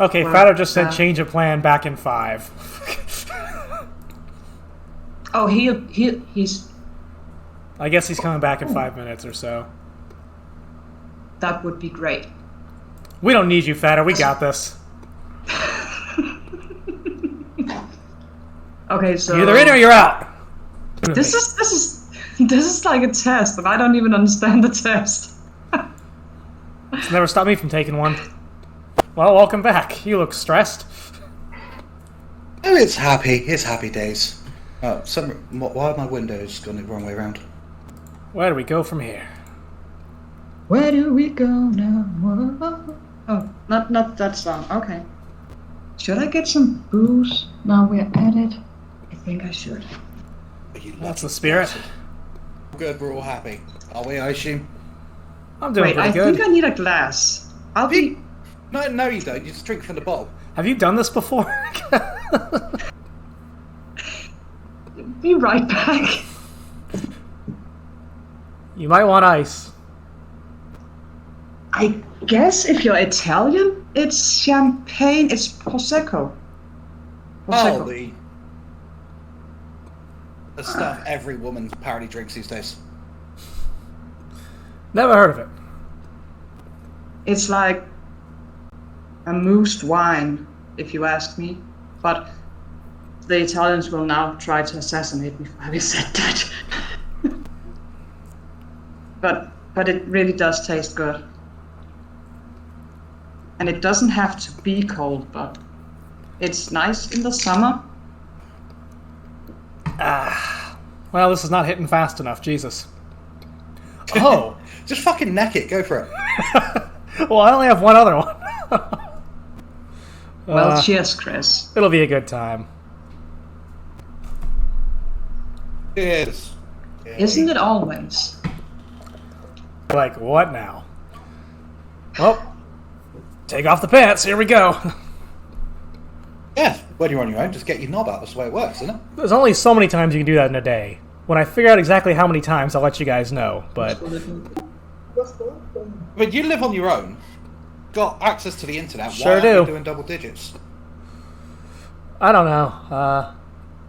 Okay, Fado just said change of plan back in 5. Oh, he's... I guess he's coming back in 5 minutes or so. That would be great. We don't need you, Fado. We got this. Okay, so... You're either in or you're out. This is like a test, and I don't even understand the test. It's never stopped me from taking one. Well, welcome back. You look stressed. Oh, it's happy. It's happy days. Oh, why are my windows going the wrong way around? Where do we go from here? Where do we go now? Oh, not that song. Okay. Should I get some booze? Now we're at it. I think I should. That's the spirit. Good, we're all happy. Are we, I assume? I'm doing pretty good. I think I need a glass. I'll be... No, you don't. You just drink from the bottle. Have you done this before? Be right back. You might want ice. I guess if you're Italian, it's champagne. It's Prosecco. Oh, the stuff every woman apparently drinks these days. Never heard of it. It's like a moused wine, if you ask me. But the Italians will now try to assassinate me for having said that. But it really does taste good. And it doesn't have to be cold, but it's nice in the summer. Well, this is not hitting fast enough, Jesus. Oh! Just fucking neck it, go for it. Well, I only have one other one. Well, cheers, Chris. It'll be a good time. Cheers. Isn't it always? Like, what now? Well, take off the pants, here we go. Yeah, when you're on your own, just get your knob out. That's the way it works, isn't it? There's only so many times you can do that in a day. When I figure out exactly how many times, I'll let you guys know, but... But you live on your own, got access to the internet, Sure why do. aren't you doing double digits? I don't know.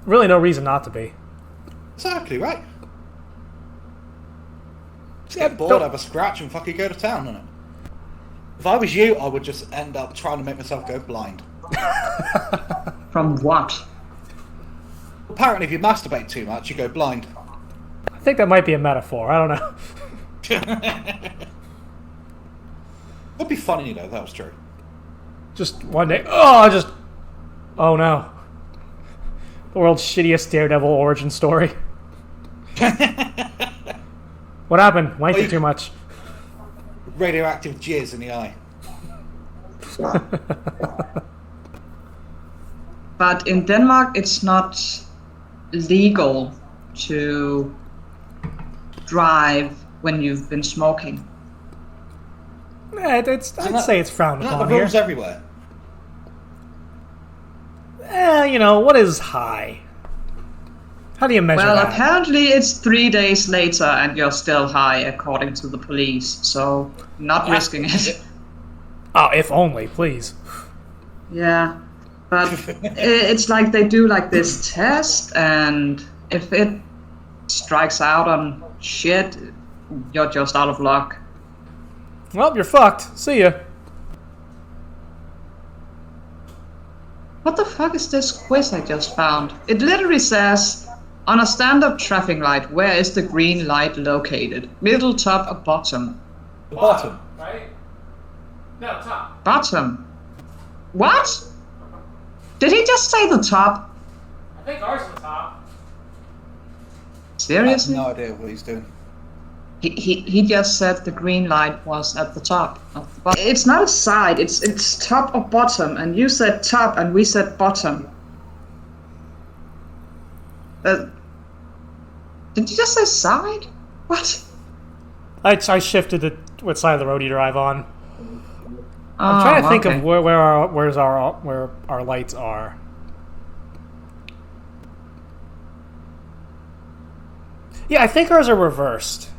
Really no reason not to be. Exactly, right? Just Yeah, get bored, don't- have a scratch, and fucking go to town, innit? If I was you, I would just end up trying to make myself go blind. From what? Apparently, if you masturbate too much, you go blind. I think that might be a metaphor, I don't know. Would be funny, though, if that was true. Just one day... Oh no. The world's shittiest Daredevil origin story. What happened? Wanking too much. Radioactive jizz in the eye. But in Denmark, it's not legal to drive when you've been smoking. I'd say it's frowned Not upon the here. rules everywhere. You know, what is high? How do you measure Well, that? apparently it's 3 days later and you're still high, according to the police. So, not risking it. Oh, if only, please. Yeah, but it's like they do like this test, and if it strikes out on shit, you're just out of luck. Well, you're fucked. See ya. What the fuck is this quiz I just found? It literally says, on a standard traffic light, where is the green light located? Middle, top, or bottom? The bottom. Right? No, top. Bottom. What? Did he just say the top? I think ours is the top. I have Seriously? no idea what he's doing. He just said the green light was at the top. Of the bottom. It's not a side, it's top or bottom, and you said top and we said bottom. Did you just say side? What? I shifted to what side of the road you drive on. I'm trying to think of where our lights are. Yeah, I think ours are reversed.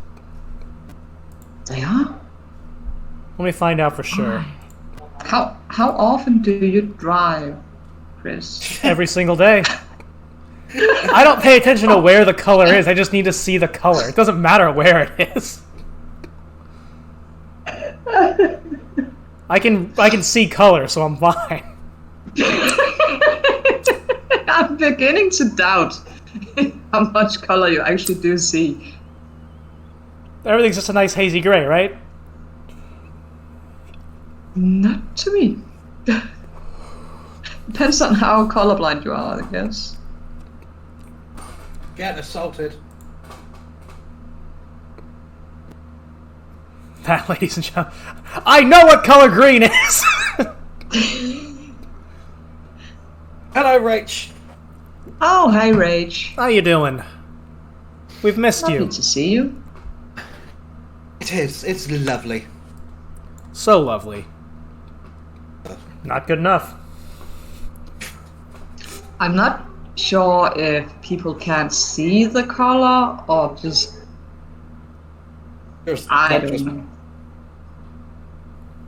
They are? Let me find out for sure. How often do you drive, Chris? Every single day. I don't pay attention to where the color is. I just need to see the color. It doesn't matter where it is. I can see color, so I'm fine. I'm beginning to doubt how much color you actually do see. Everything's just a nice hazy gray, right? Not to me. Depends on how colorblind you are, I guess. Getting assaulted. That, ladies and gentlemen, I know what color green is. Hello, Rach. Oh, hey, Rach. How you doing? We've missed Happy you. to see you. It is. It's lovely. So lovely. Not good enough. I'm not sure if people can't see the color or just... I don't know.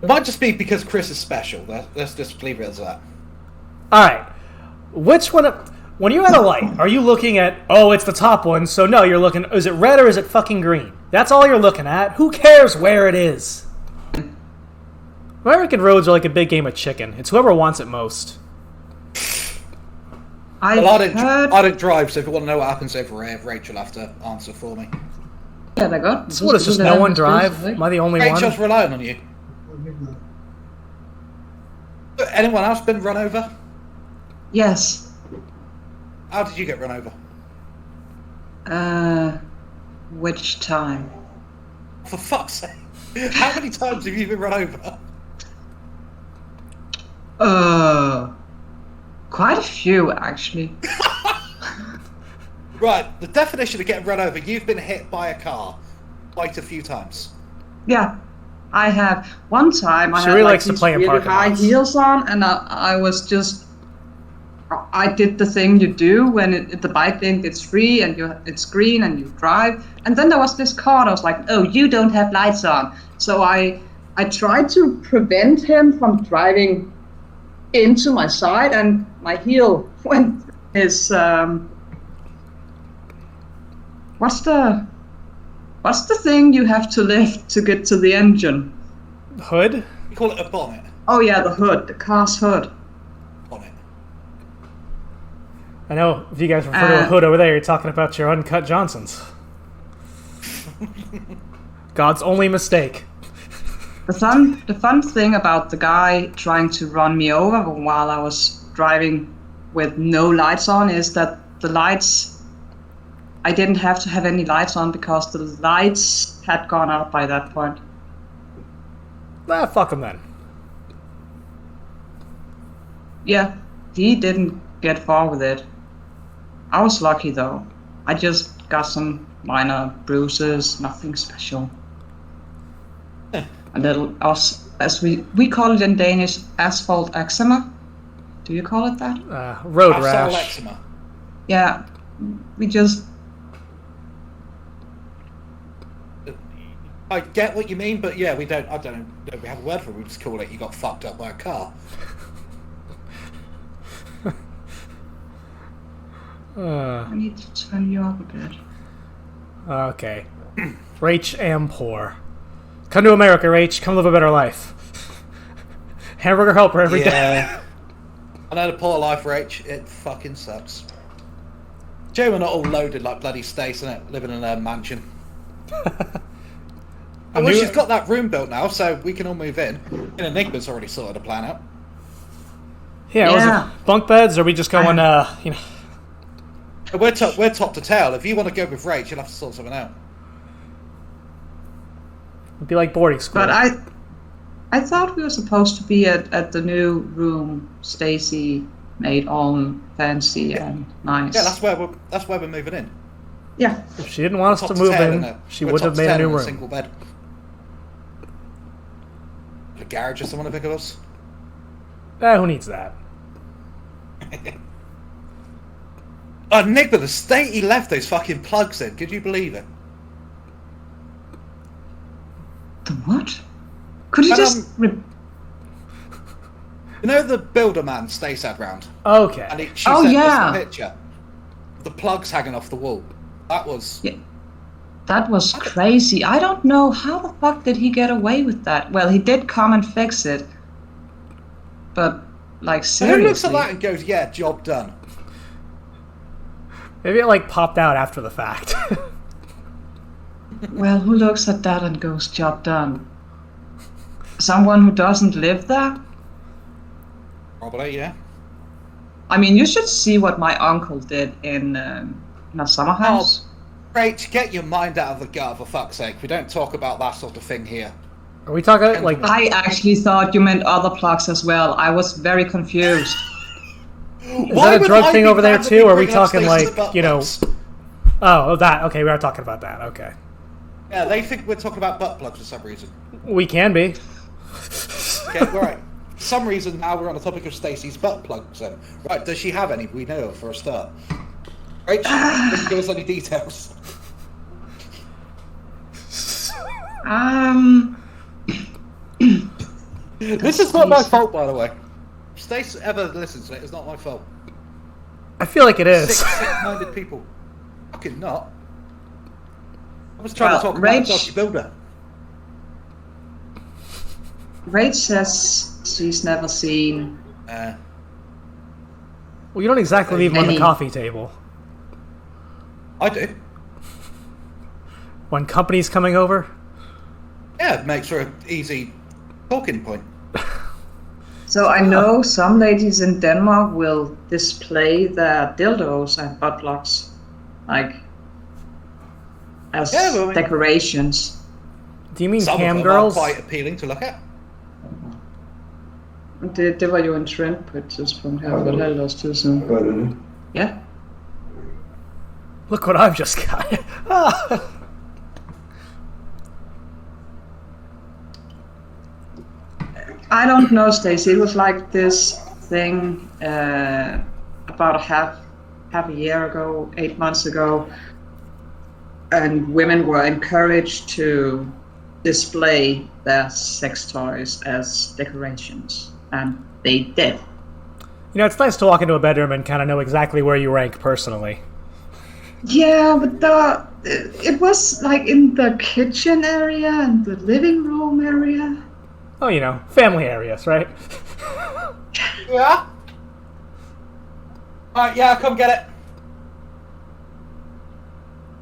It might just be because Chris is special. Let's just leave it as that. Alright. Which one... When you're at a light, are you looking at, oh, it's the top one, so no, you're looking, is it red or is it fucking green? That's all you're looking at. Who cares where it is? American roads are like a big game of chicken. It's whoever wants it most. I don't drive, so if you want to know what happens over here, Rachel will have to answer for me. Yeah, they got. So what, does just no one drive? Am I the only one? Rachel's relying on you. Anyone else been run over? Yes. How did you get run over? Which time? For fuck's sake. How many times have you been run over? Quite a few, actually. Right, the definition of getting run over, you've been hit by a car quite a few times. Yeah, I have. One time I She had really like likes to these play in really parking high lots. heels on, and I was just... I did the thing you do when the bike lane gets free and it's green and you drive. And then there was this car and I was like, oh, you don't have lights on. So I tried to prevent him from driving into my side, and my heel went his... What's the thing you have to lift to get to the engine? Hood? You call it a bonnet. Oh yeah, the hood, the car's hood. Bonnet. I know, if you guys refer to a hood over there, you're talking about your uncut Johnsons. God's only mistake. The fun thing about the guy trying to run me over while I was driving with no lights on is that the lights, I didn't have to have any lights on because the lights had gone out by that point. Ah, fuck him then. Yeah, he didn't get far with it. I was lucky though. I just got some minor bruises, nothing special. A little, as we call it in Danish, asphalt eczema. Do you call it that? Road Asphalt rash. eczema. Yeah, we just... I get what you mean, but yeah, we don't. I don't know. We have a word for it. We just call it you got fucked up by a car. I need to turn you up a bit. Okay. Rach am poor. Come to America, Rach. Come live a better life. Hamburger helper every day. I know the poor life, Rach. It fucking sucks. Joe, we're not all loaded like bloody Stace, innit? Living in a mansion. Well, she's got that room built now, so we can all move in. And Enigma's already sorted a plan out. Yeah, was it bunk beds, or are we just going, you know... We're top to tail. If you want to go with Rach, you'll have to sort something out. It'd be like boarding school. But I thought we were supposed to be at the new room Stacy made all fancy and nice. Yeah, that's where we're moving in. Yeah. If she didn't want us to move in, she would have made a new room. Single bed. A garage or someone to pick of us. Who needs that? Nick, but the state he left those fucking plugs in, could you believe it? The what? Could you just... You know the builder man Stace had round? Okay. And she Oh, sent yeah. us the picture. The plugs hanging off the wall. That was... Yeah. That was crazy. I don't know how the fuck did he get away with that. Well, he did come and fix it, but like So who looks at seriously, that and goes, yeah, job done? Maybe it like popped out after the fact. well, who looks at that and goes, job done? Someone who doesn't live there? Probably, yeah. I mean, you should see what my uncle did in a summer house. Rach, get your mind out of the gutter, for fuck's sake. We don't talk about that sort of thing here. Are we talking like... I actually thought you meant other plugs as well. I was very confused. Is that a drug thing over there too, or are we talking like, you know... Oh, that. Okay, we are talking about that. Okay. Yeah, they think we're talking about butt plugs for some reason. We can be. Okay, right. For some reason, now we're on the topic of Stacey's butt plugs then. Right, does she have any? We know for a start. Rach, just give us any details. This is not my fault, by the way. If Stace ever listens to it, it's not my fault. I feel like it is. Sick-minded people. Fucking not. I was trying to talk about Rach- the dodgy builder. Rach says she's never seen. Well, you don't exactly leave them on the Any- coffee table. I do. When company's coming over? Yeah, it makes for an easy talking point. So I know some ladies in Denmark will display their dildos and butt plugs, like as decorations. Do you mean Some cam of them girls? are quite appealing to look at. Det var jo en trend på et tidspunkt her for et halvt års tid siden. Ja. Look what I've just got. I don't know, Stacey. It was like this thing about half a year ago, 8 months ago, and women were encouraged to display their sex toys as decorations, and they did. You know, it's nice to walk into a bedroom and kind of know exactly where you rank personally. Yeah, but it was like in the kitchen area and the living room area. Oh, you know, family areas, right? Yeah? Alright, yeah, come get it.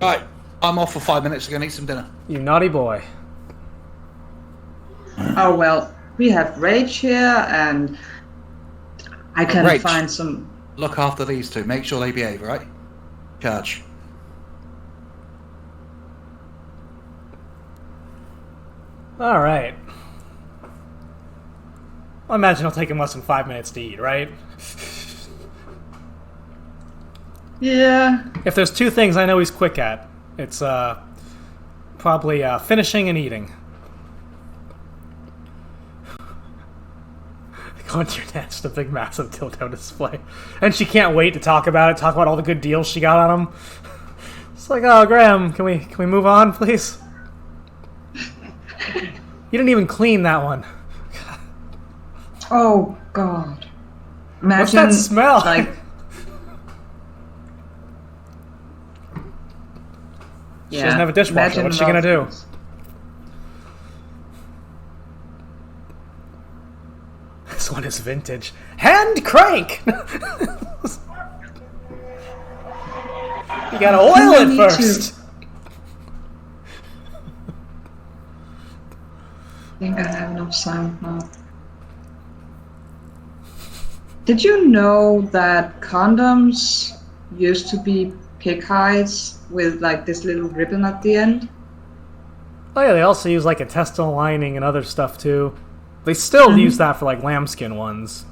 Right, I'm off for 5 minutes to go and eat some dinner. You naughty boy. Oh well, we have Rage here, and I can Rach. find some. Look after these two. Make sure they behave, right? Charge. Alright. I imagine it'll take him less than 5 minutes to eat, right? Yeah. If there's two things I know he's quick at, it's probably finishing and eating. Going to your dad's the big massive dildo display. And she can't wait to talk about all the good deals she got on him. It's like, oh, Graham, can we move on, please? You didn't even clean that one. Oh God. Imagine, What's that smell? Like, She doesn't have a dishwasher. What's she gonna do? This one is vintage. Hand crank! You gotta oil it first! I think I have enough sound now. Did you know that condoms used to be pig hides with like this little ribbon at the end? Oh yeah, they also use like intestinal lining and other stuff too. They still use that for like lambskin ones.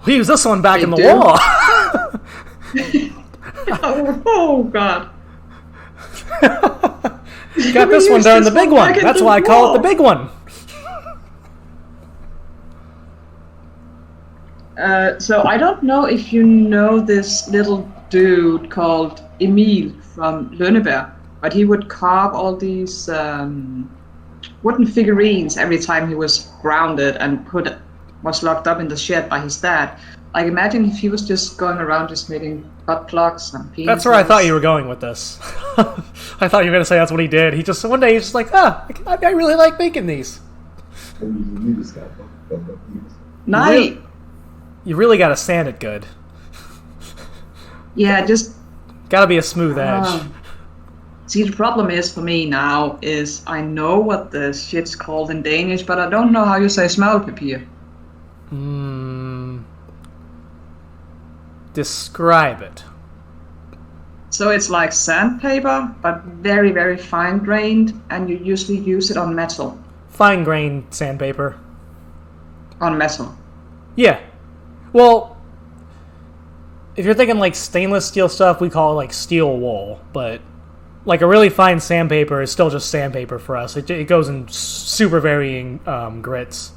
We use this one back They in the do? wall. Oh God. Got this one during the big one. back in That's the why I call it the wall. big one. So I don't know if you know this little dude called Emil from Lönneberg, but he would carve all these wooden figurines every time he was grounded and put was locked up in the shed by his dad. Like, imagine if he was just going around just making butt plugs and penises. That's where I thought you were going with this. I thought you were going to say that's what he did. He just, one day, he's just like, I really like making these. Nice. You really got to sand it good. Yeah, just... Got to be a smooth edge. See, the problem is for me now is I know what the shit's called in Danish, but I don't know how you say smalpapir. Describe it. So it's like sandpaper, but very, very fine-grained, and you usually use it on metal. Fine-grained sandpaper. On metal. Yeah. Well, if you're thinking like stainless steel stuff, we call it like steel wool, but like a really fine sandpaper is still just sandpaper for us. It goes in super varying grits.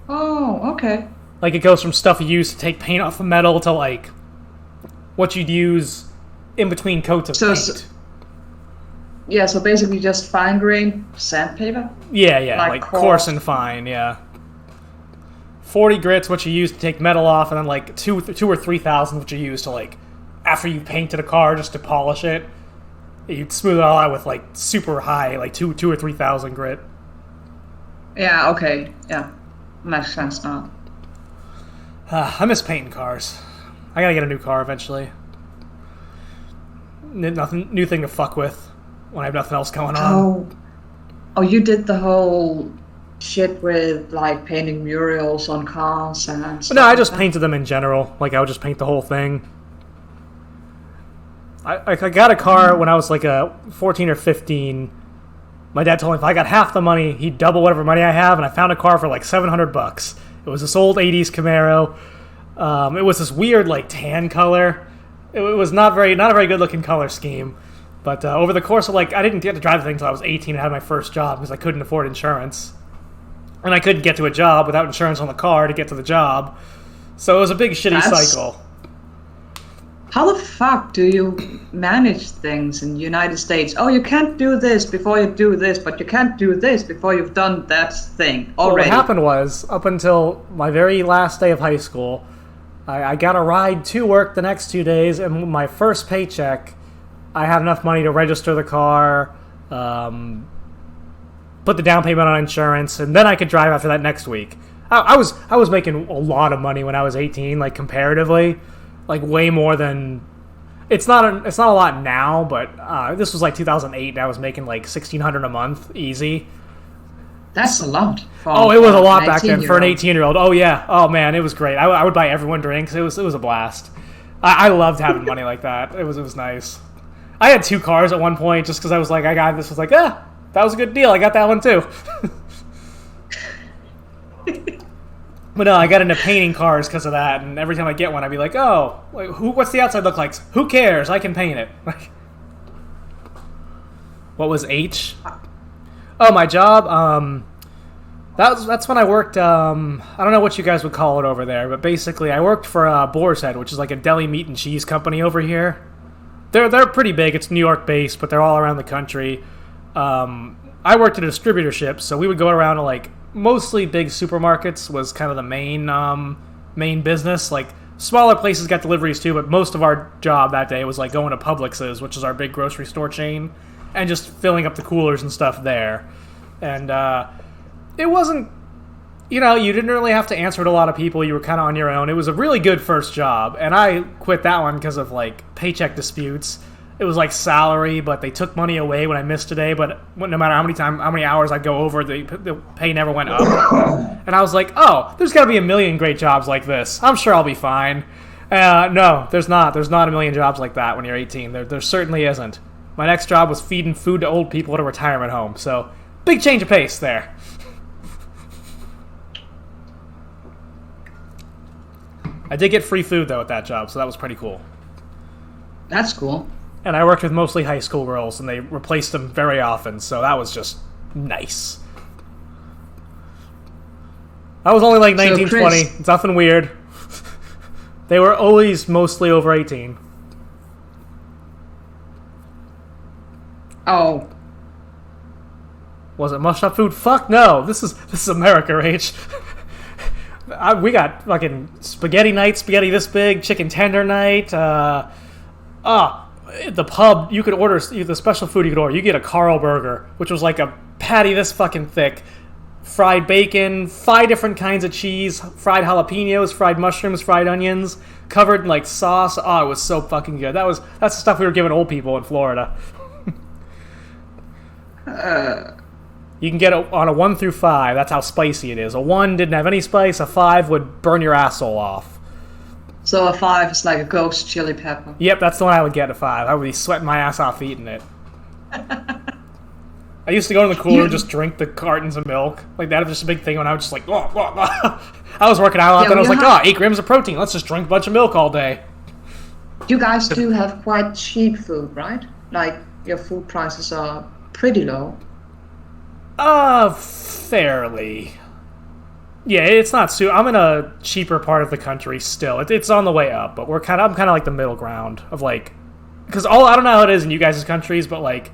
Oh, okay. Like it goes from stuff you use to take paint off of metal to like what you'd use in between coats of paint. Yeah, so basically just fine-grained sandpaper? Yeah, like coarse and fine, yeah. 40 grits, what you use to take metal off, and then like 2 or 3,000, what you use to like, after you painted a car just to polish it, you'd smooth it all out with like super high, like 2 or 3,000 grit. Yeah, okay, yeah. Makes sense now. I miss painting cars. I gotta get a new car eventually. New thing to fuck with when I have nothing else going on. Oh, you did the whole shit with like painting murals on cars and stuff. No, I just painted them in general. Like I would just paint the whole thing. I got a car when I was like 14 or 15. My dad told me if I got half the money, he'd double whatever money I have, and I found a car for like $700. It was this old 80s Camaro. It was this weird like tan color. It was not a very good looking color scheme. But over the course of I didn't get to drive the thing until I was 18 and had my first job because I couldn't afford insurance. And I couldn't get to a job without insurance on the car to get to the job. So it was a big shitty cycle. How the fuck do you manage things in the United States? Oh, you can't do this before you do this, but you can't do this before you've done that thing already. Well, what happened was, up until my very last day of high school, I got a ride to work the next 2 days, and my first paycheck, I had enough money to register the car, put the down payment on insurance, and then I could drive after that next week. I was making a lot of money when I was 18, like comparatively, like way more than. It's not a lot now, but this was like 2008, and I was making like $1,600 a month easy. That's a lot. It was a lot back then for an 18-year-old. Oh yeah, oh man, it was great. I would buy everyone drinks. It was a blast. I loved having money like that. It was nice. I had 2 cars at one point just because I was like, I got this. Was like, that was a good deal. I got that one too. But no, I got into painting cars because of that. And every time I get one, I'd be like, what's the outside look like? Who cares? I can paint it. What was H? Oh, my job. That's when I worked. I don't know what you guys would call it over there, but basically, I worked for Boar's Head, which is like a deli meat and cheese company over here. They're pretty big. It's New York based, but they're all around the country. I worked at a distributorship, so we would go around to like mostly big supermarkets was kind of the main business. Like smaller places got deliveries too, but most of our job that day was like going to Publix's, which is our big grocery store chain, and just filling up the coolers and stuff there. And it wasn't, you didn't really have to answer to a lot of people. You were kind of on your own. It was a really good first job, and I quit that one because of like paycheck disputes. It was like salary, but they took money away when I missed a day. But no matter how many hours I'd go over, the pay never went up. And I was like, there's got to be a million great jobs like this. I'm sure I'll be fine. No, there's not. There's not a million jobs like that when you're 18. There certainly isn't. My next job was feeding food to old people at a retirement home. So big change of pace there. I did get free food though at that job, so that was pretty cool. That's cool. And I worked with mostly high school girls, and they replaced them very often, so that was just nice. I was only like 19, 20. It's nothing weird. They were always mostly over 18. Oh. Was it must-have food? Fuck no. This is America, Rach. We got fucking spaghetti night, spaghetti this big, chicken tender night. The pub, you could order the special food you could order. You get a Carl burger, which was like a patty this fucking thick, fried bacon, 5 different kinds of cheese, fried jalapenos, fried mushrooms, fried onions, covered in like sauce. Oh, it was so fucking good. That's the stuff we were giving old people in Florida. You can get it on a 1 through 5. That's how spicy it is. A 1 didn't have any spice. A 5 would burn your asshole off. So a 5 is like a ghost chili pepper. Yep, that's the one I would get. A 5. I would be sweating my ass off eating it. I used to go to the cooler and just drink the cartons of milk. Like, that was just a big thing when I was just like, oh. I was working out a lot, and I was like, 8 grams of protein. Let's just drink a bunch of milk all day. You guys do have quite cheap food, right? Like, your food prices are pretty low. Fairly. Yeah, it's not I'm in a cheaper part of the country still. It's on the way up, but I'm kind of like the middle ground of like, because I don't know how it is in you guys' countries, but like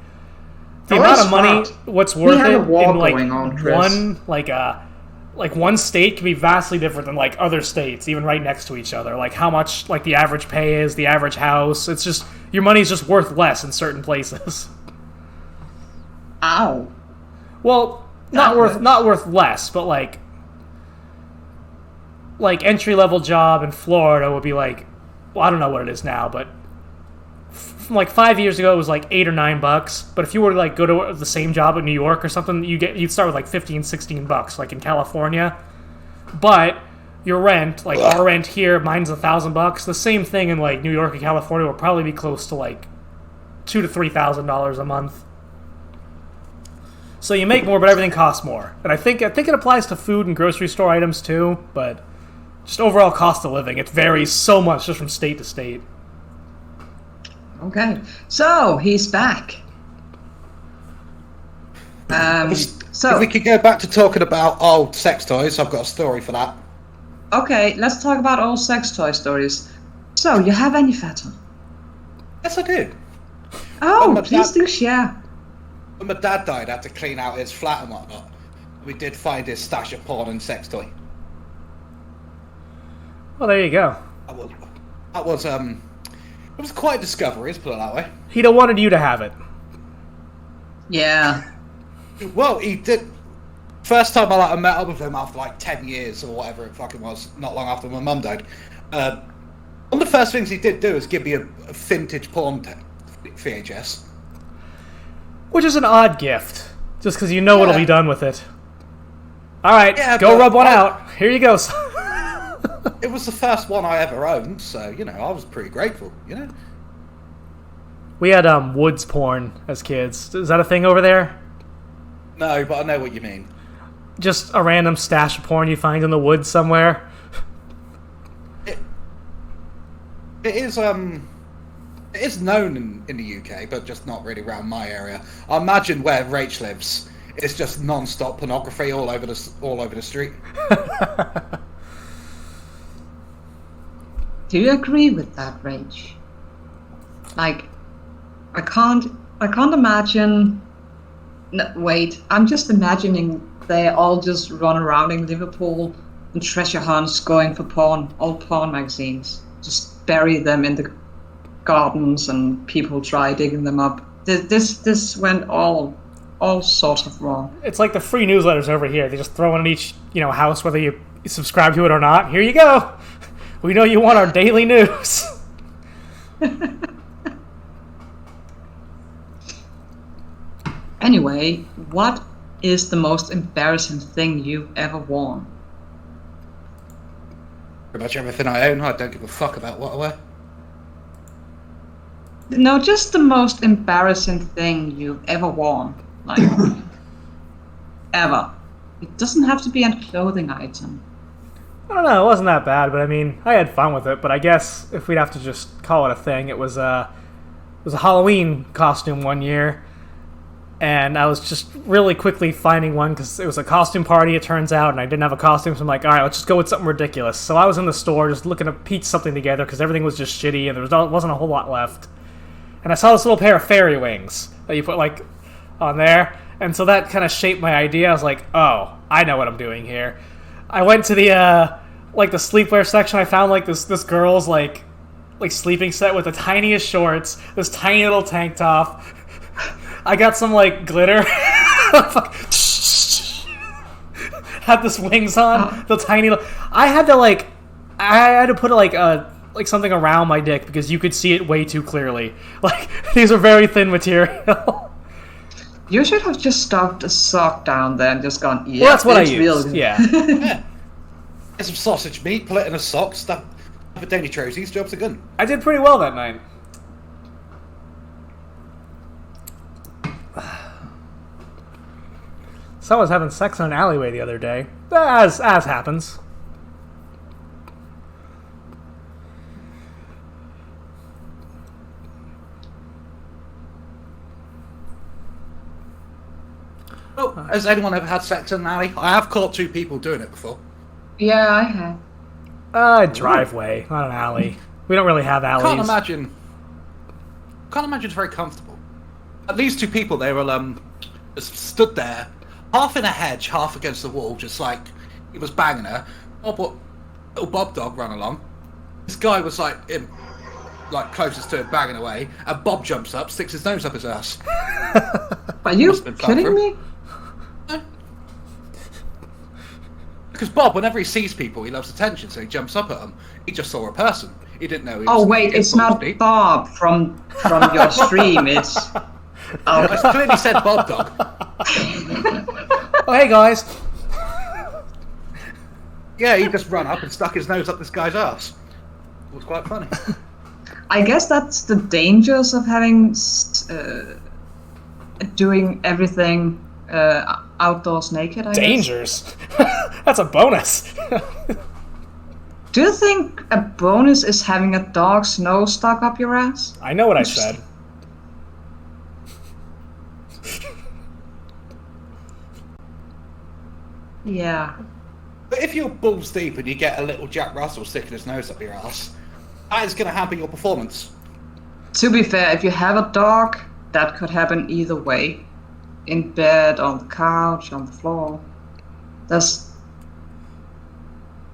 the amount of money, what's worth it in like one state can be vastly different than like other states, even right next to each other. Like how much like the average pay is, the average house. It's just your money's just worth less in certain places. Ow. Well, not worth less, but like entry-level job in Florida would be like, well, I don't know what it is now, but from like 5 years ago it was like $8 or $9. But if you were to like go to the same job in New York or something, you'd start with like $15-$16, like in California. But your rent, like our rent here, mine's $1,000. The same thing in like New York and California will probably be close to like $2,000 to $3,000 a month. So you make more, but everything costs more. And I think it applies to food and grocery store items too, but just overall cost of living, it varies so much just from state to state. Okay, so he's back. So if we could go back to talking about old sex toys, I've got a story for that. Okay, let's talk about old sex toy stories. So, you have any, Fatal? Yes, I do. Oh, please do share. When my dad died, I had to clean out his flat and whatnot. We did find his stash of porn and sex toy. Well, there you go. It was quite a discovery, let's put it that way. He'd have wanted you to have it. Yeah. Well, he did. First time I met up with him after like 10 years or whatever it fucking was, not long after my mum died. One of the first things he did do is give me a vintage porn VHS. Which is an odd gift, just because you know what'll be done with it. Alright, go rub one out. Here you go. It was the first one I ever owned, so, you know, I was pretty grateful, you know? We had woods porn as kids. Is that a thing over there? No, but I know what you mean. Just a random stash of porn you find in the woods somewhere? It is known in the UK, but just not really around my area. I imagine where Rach lives, it's just non-stop pornography all over the street. Do you agree with that, Rach? Like, I can't imagine. No, wait, I'm just imagining they all just run around in Liverpool and treasure hunts going for porn, old porn magazines. Just bury them in the gardens and people try digging them up. This went all sorts of wrong. It's like the free newsletters over here. They just throw in each house, whether you subscribe to it or not. Here you go. We know you want our daily news. Anyway, what is the most embarrassing thing you've ever worn? Pretty much everything I own. I don't give a fuck about what I wear. No, just the most embarrassing thing you've ever worn. Like, ever. It doesn't have to be a clothing item. I don't know, it wasn't that bad, but I mean, I had fun with it, but I guess if we'd have to just call it a thing, it was a Halloween costume one year, and I was just really quickly finding one, because it was a costume party, it turns out, and I didn't have a costume, so I'm like, alright, let's just go with something ridiculous. So I was in the store just looking to piece something together, because everything was just shitty, and there wasn't a whole lot left. And I saw this little pair of fairy wings that you put, like, on there, and so that kind of shaped my idea. I was like, oh, I know what I'm doing here. I went to the like the sleepwear section, I found like this girl's like sleeping set with the tiniest shorts, this tiny little tank top. I got some like glitter. Had this wings on, the tiny. I had to put like something around my dick because you could see it way too clearly. Like these are very thin material. You should have just stuffed a sock down there and just gone. Yeah, well, that's what I it's used. real. Yeah. Yeah. Get some sausage meat, pull it in a sock, stuff it down your trousers, job's a gun. I did pretty well that night. Someone was having sex in an alleyway the other day. As happens. Oh, has anyone ever had sex in an alley? I have caught 2 people doing it before. Yeah, I have. Driveway, not an alley. We don't really have alleys. Can't imagine it's very comfortable. At least 2 people, they were just stood there, half in a hedge, half against the wall, just like he was banging her. Little Bob dog ran along. This guy was like closest to him, banging away, and Bob jumps up, sticks his nose up his ass. Are you kidding me? Because Bob, whenever he sees people, he loves attention, so he jumps up at them. He just saw a person. He didn't know. Oh wait, it's not deep. Bob from your stream. It's. I clearly said Bob dog. Oh hey guys. Yeah, he just ran up and stuck his nose up this guy's ass. It was quite funny. I guess that's the dangers of having doing everything outdoors naked. I Dangers. That's a bonus. Do you think a bonus is having a dog's nose stuck up your ass? I know what I said. Yeah. But if you're balls deep and you get a little Jack Russell sticking his nose up your ass, that is going to hamper your performance. To be fair, if you have a dog, that could happen either way. In bed, on the couch, on the floor. That's...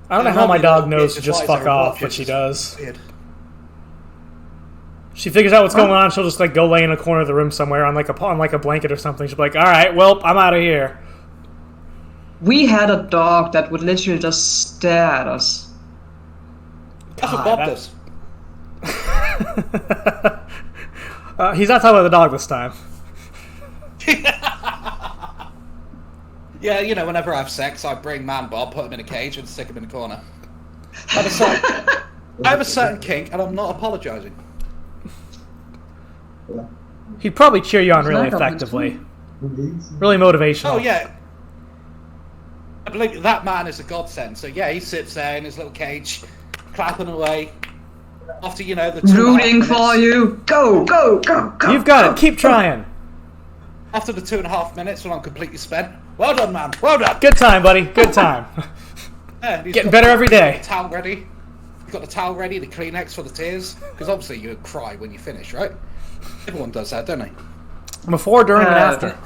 I don't know how my dog knows to just fuck off, but she does. Weird. She figures out what's going on. She'll just like go lay in a corner of the room somewhere on like a blanket or something. She'll be like, "All right, well, I'm out of here." We had a dog that would literally just stare at us. That's what Bob does. He's not talking about the dog this time. Yeah, you know, whenever I have sex, I bring Man Bob, put him in a cage, and stick him in a corner. I have a certain kink, and I'm not apologising. He'd probably cheer you on really effectively. Really motivational. Oh, yeah. I believe that man is a godsend. So, yeah, he sits there in his little cage, clapping away. After, you know, the rooting for you. Go, go, go, go. You've got it. Keep trying. After the 2.5 minutes when I'm completely spent. Well done, man. Well done. Good time, buddy. Good time. Yeah, getting better every day. The towel ready. You've got the towel ready, the Kleenex for the tears. Because obviously you cry when you finish, right? Everyone does that, don't they? Before, during, and after.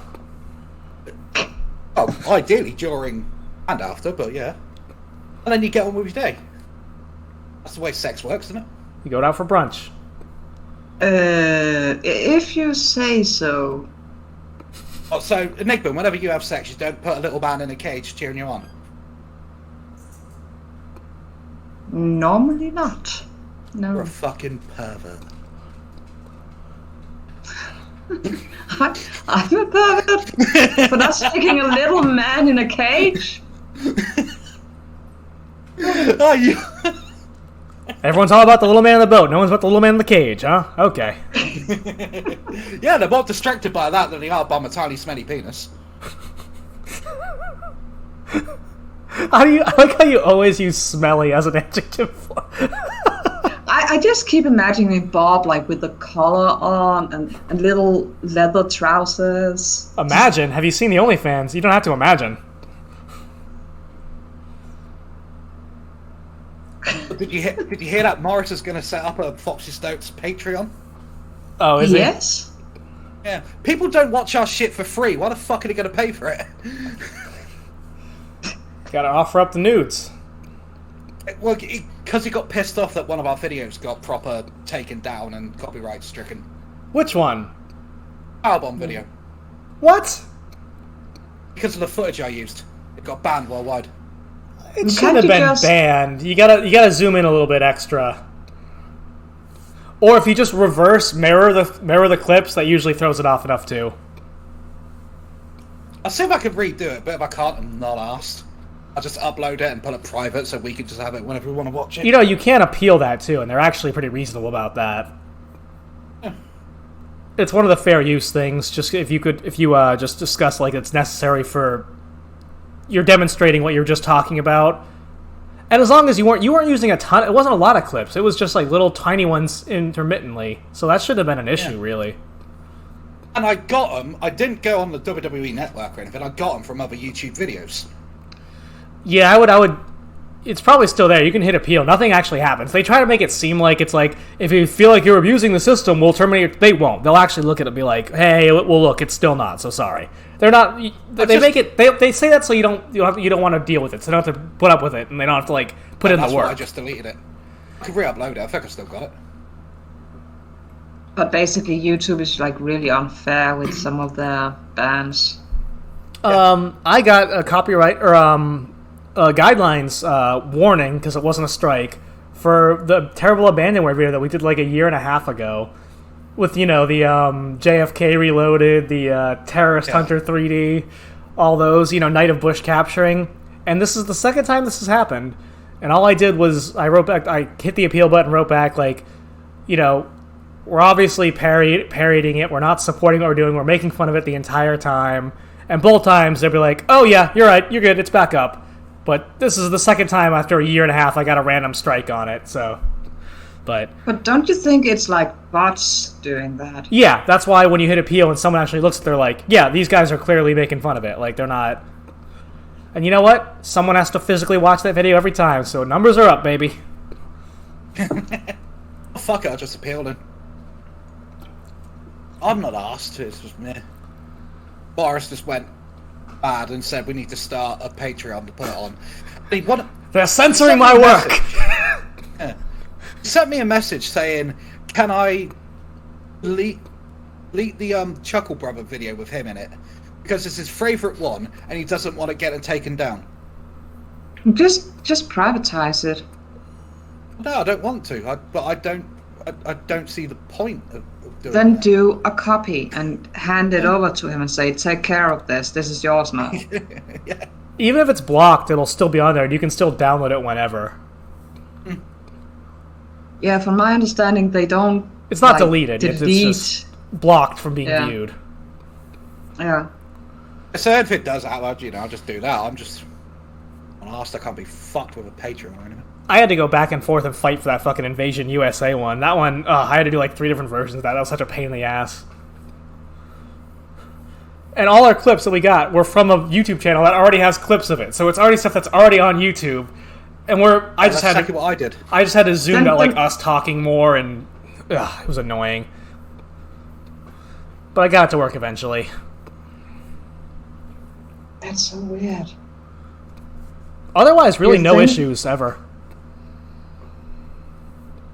Oh, ideally during and after, but yeah. And then you get on with your day. That's the way sex works, isn't it? You go out for brunch. If you say so. Oh, so, Enigma, whenever you have sex, you don't put a little man in a cage cheering you on? Normally not. No. You're a fucking pervert. I'm a pervert for not sticking a little man in a cage. Oh, you... Everyone's all about the little man in the boat. No one's about the little man in the cage, huh? Okay. Yeah, they're more distracted by that than they are by my tiny, smelly penis. I like how you always use smelly as an adjective. I just keep imagining Bob like with the collar on and little leather trousers. Imagine. Have you seen the OnlyFans? You don't have to imagine. Did you hear that Morris is going to set up a Foxy Stokes Patreon? Oh, is yes? He? Yeah. People don't watch our shit for free. Why the fuck are they going to pay for it? Gotta offer up the nudes. Well, because he got pissed off that one of our videos got proper taken down and copyright stricken. Which one? Powerbomb video. What? Because of the footage I used. It got banned worldwide. It should have been banned. You gotta zoom in a little bit extra. Or if you just reverse mirror the clips, that usually throws it off enough too. I'll see if I can redo it, but if I can't, I'm not asked. I'll just upload it and put it private so we can just have it whenever we want to watch it. You know, you can appeal that too, and they're actually pretty reasonable about that. Yeah. It's one of the fair use things. Just if you just discuss like it's necessary for you're demonstrating what you're just talking about, and as long as you weren't using a ton, it wasn't a lot of clips. It was just like little tiny ones intermittently. So that should have been an issue, really. And I got them. I didn't go on the WWE network or anything. I got them from other YouTube videos. Yeah, I would. It's probably still there. You can hit appeal. Nothing actually happens. They try to make it seem like it's like, if you feel like you're abusing the system, we'll terminate. They won't. They'll actually look at it and be like, hey, well, look, it's still not. So sorry. They're not. Make it. They say that so you don't want to deal with it. So they don't have to put up with it, and they don't have to like put in the work. I just deleted it. I could re-upload it. I think I still got it. But basically, YouTube is like really unfair with some of their bans. I got a copyright or guidelines warning because it wasn't a strike for the terrible abandonware video that we did like a year and a half ago with the JFK Reloaded, the Terrorist Hunter 3D, all those, Night of Bush Capturing. And this is the second time this has happened. And all I did was I wrote back, I hit the appeal button, wrote back like, we're obviously parodying it, we're not supporting what we're doing, we're making fun of it the entire time. And both times they'd be like, oh yeah, you're right, you're good, it's back up. But this is the second time after a year and a half I got a random strike on it, so... But don't you think it's like bots doing that? Yeah, that's why when you hit appeal and someone actually looks, they're like, yeah, these guys are clearly making fun of it. Like, they're not... And you know what? Someone has to physically watch that video every time, so numbers are up, baby. Fuck it, I just appealed it. I'm not asked, it's just me. Boris just went bad and said we need to start a Patreon to put it on. They're censoring my work! Yeah. He sent me a message saying, can I delete the Chuckle Brother video with him in it? Because it's his favourite one, and he doesn't want to get it taken down. Just privatize it. No, I don't want to. But I don't see the point of doing Then that. do a copy and hand it over to him and say, take care of this. This is yours now. Yeah. Even if it's blocked, it'll still be on there, and you can still download it whenever. Yeah, from my understanding, they don't... It's not deleted. Delete. It's just blocked from being viewed. Yeah. So if it does happen, I'll just do that. I'm asked. I can't be fucked with a Patreon or anything. I had to go back and forth and fight for that fucking Invasion USA one. That one, I had to do like 3 different versions of that. That was such a pain in the ass. And all our clips that we got were from a YouTube channel that already has clips of it. So it's already stuff that's already on YouTube. And that's exactly what I did. I just had to zoom out like us talking more, and it was annoying. But I got it to work eventually. That's so weird. Otherwise, really no issues ever.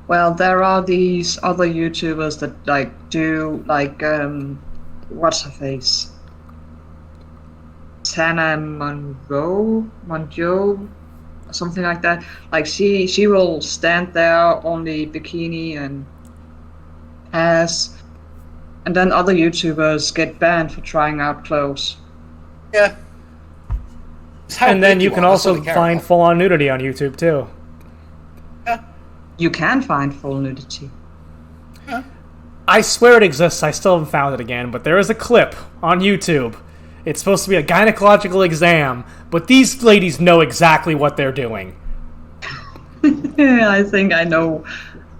Well, there are these other YouTubers that do what's her face? Tana Monjo, something like that. Like she will stand there only bikini and ass, and then other YouTubers get banned for trying out clothes. Yeah. And then you can also find full-on nudity on YouTube too. Yeah. You can find full nudity. Yeah. I swear it exists. I still haven't found it again, but there is a clip on YouTube. It's supposed to be a gynecological exam, but these ladies know exactly what they're doing. I think I know.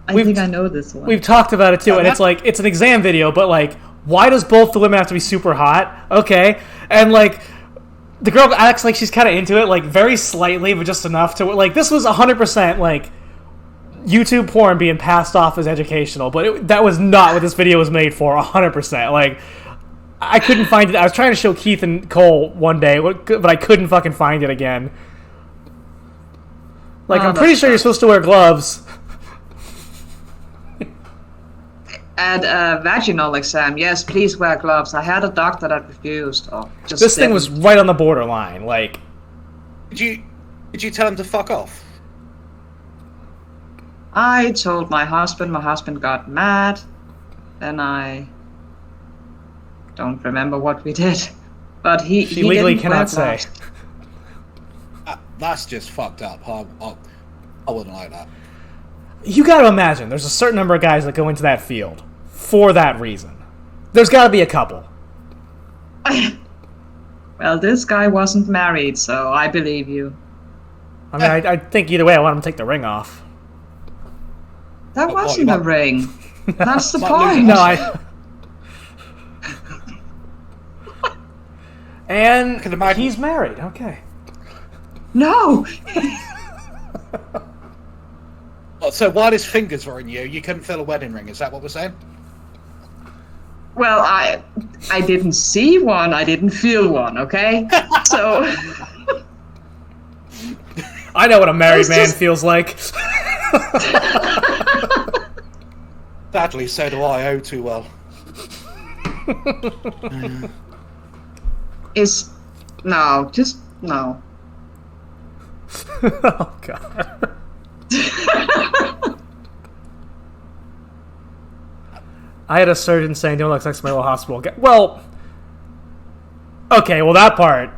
I think I know this one. We've talked about it too, and it's like, it's an exam video, but like, why does both the women have to be super hot? Okay. And like, the girl acts like she's kind of into it, like very slightly, but just enough to, like, this was 100% like YouTube porn being passed off as educational, but that was not what this video was made for, 100%. Like, I couldn't find it. I was trying to show Keith and Cole one day, but I couldn't fucking find it again. Like, Oh, I'm pretty that's sure you're fine. supposed to wear gloves. And a vaginal exam. Yes, please wear gloves. I had a doctor that refused. Or just This thing was didn't. right on the borderline. Like, Did you tell him to fuck off? I told my husband got mad, and I don't remember what we did. But he legally didn't cannot wear say. gloves. That's just fucked up. I wouldn't like that. You gotta imagine, there's a certain number of guys that go into that field for that reason. There's gotta be a couple. Well, this guy wasn't married, so I believe you. I mean, I think either way, I want him to take the ring off. That what, wasn't you a might- ring. That's the Might point. lose No, And can imagine- he's married. Okay. No. So while his fingers were in you couldn't feel a wedding ring. Is that what we're saying? Well, I didn't see one. I didn't feel one. Okay. So I know what a married It's man just- feels like. Sadly, so do I. Oh, too well. is no, just no. Oh, God. I had a surgeon saying don't look sex in my little hospital. Well, okay, well, that part.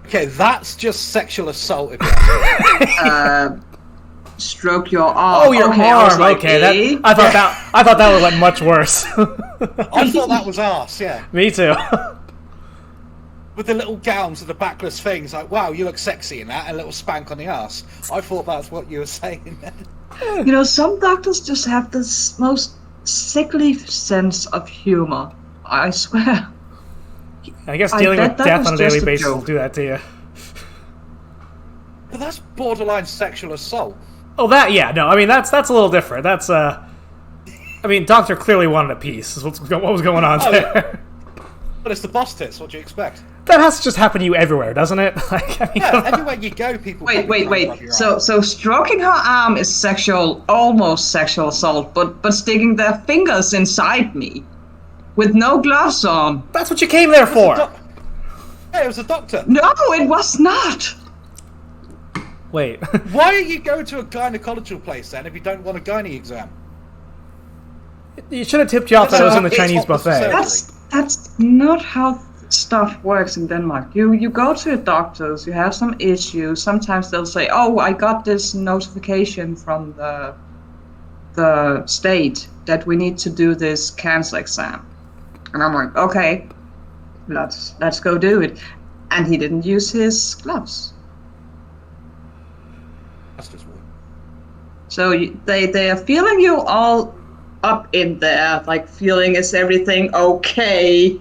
Okay, that's just sexual assault. If you ask me. Stroke your arm. Oh, your okay, I was arm. like, Okay, eh? I thought that was like much worse. I thought that was arse. Yeah, Me too. with the little gowns and the backless things. Like, wow, you look sexy in that. And a little spank on the ass. I thought that's what you were saying. You know, some doctors just have this most sickly sense of humor. I swear. I guess I dealing bet with that death was on a daily just a basis will joke. do that to you. But that's borderline sexual assault. Oh, that, yeah, no, I mean, that's a little different. That's, I mean, Doctor clearly wanted a piece, is what was going on Oh, there. But it's the boss tits. What do you expect? That has to just happen to you everywhere, doesn't it? Like, I mean, Yeah, come on. everywhere you go, people. Wait, probably wait, try and rub wait. your So, arm. so stroking her arm is sexual, almost sexual assault, but sticking their fingers inside me with no gloves on. That's what you came there for. Yeah, it was a doctor. No, it was not. Wait. Why are you going to a gynecological place then if you don't want a gynae exam? You should have tipped you off that it was in the It's Chinese what was the buffet. surgery. That's not how stuff works in Denmark. You go to a doctor's, you have some issues. Sometimes they'll say, "Oh, I got this notification from the state that we need to do this cancer exam," and I'm like, "Okay, let's go do it." And he didn't use his gloves, That's just weird. so they are feeling you all up in there, like feeling is everything okay.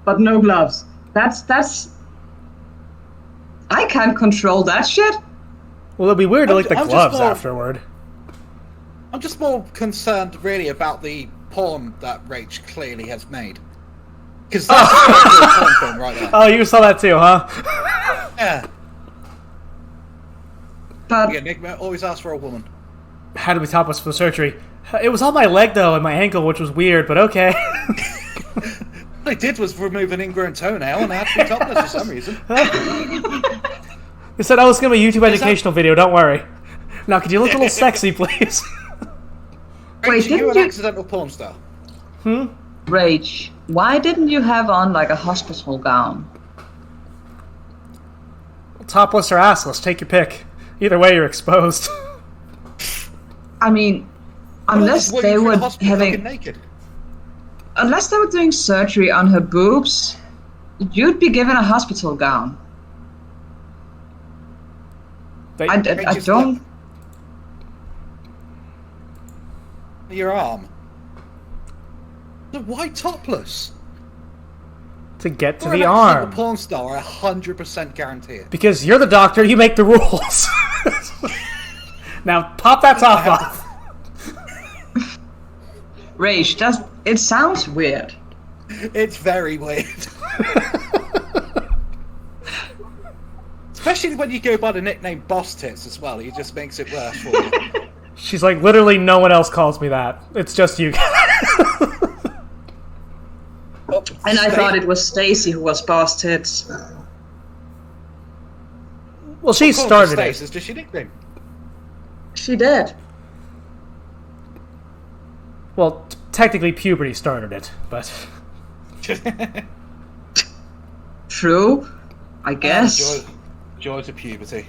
But no gloves. That's. I can't control that shit. Well, it'd be weird to lick the I'm just gloves more- afterward. I'm just more concerned, really, about the porn that Rach clearly has made. Because that's a porn film right there. Oh, you saw that too, huh? Yeah. But Yeah, Nick always asks for a woman. How did we top us for the surgery? It was on my leg, though, and my ankle, which was weird, but okay. What they did was remove an ingrown toenail and I had to be topless for some reason. They said, oh, it's going to be a YouTube that- educational video, don't worry. Now, could you look a little sexy, please? Wait, Rach, are you didn't an you- accidental porn star? Rach, why didn't you have on like a hospital gown? Topless or assless, take your pick. Either way, you're exposed. I mean, unless Well, they you're in were hospital fucking having, naked. unless they were doing surgery on her boobs, you'd be given a hospital gown. They- I just don't. Your arm. So why topless? to get to You're the an accidental arm. porn star, I 100% guarantee it. Because you're the doctor, you make the rules. Now, pop that top off. Rach, it sounds weird. It's very weird. Especially when you go by the nickname Boss Tits as well, it just makes it worse for you. She's like, literally no one else calls me that. It's just you guys. And I thought it was Stacy who was Boss Tits. Well, she started it. It's just your nickname. She did. Well, technically puberty started it, but... True, I guess. Joys of puberty.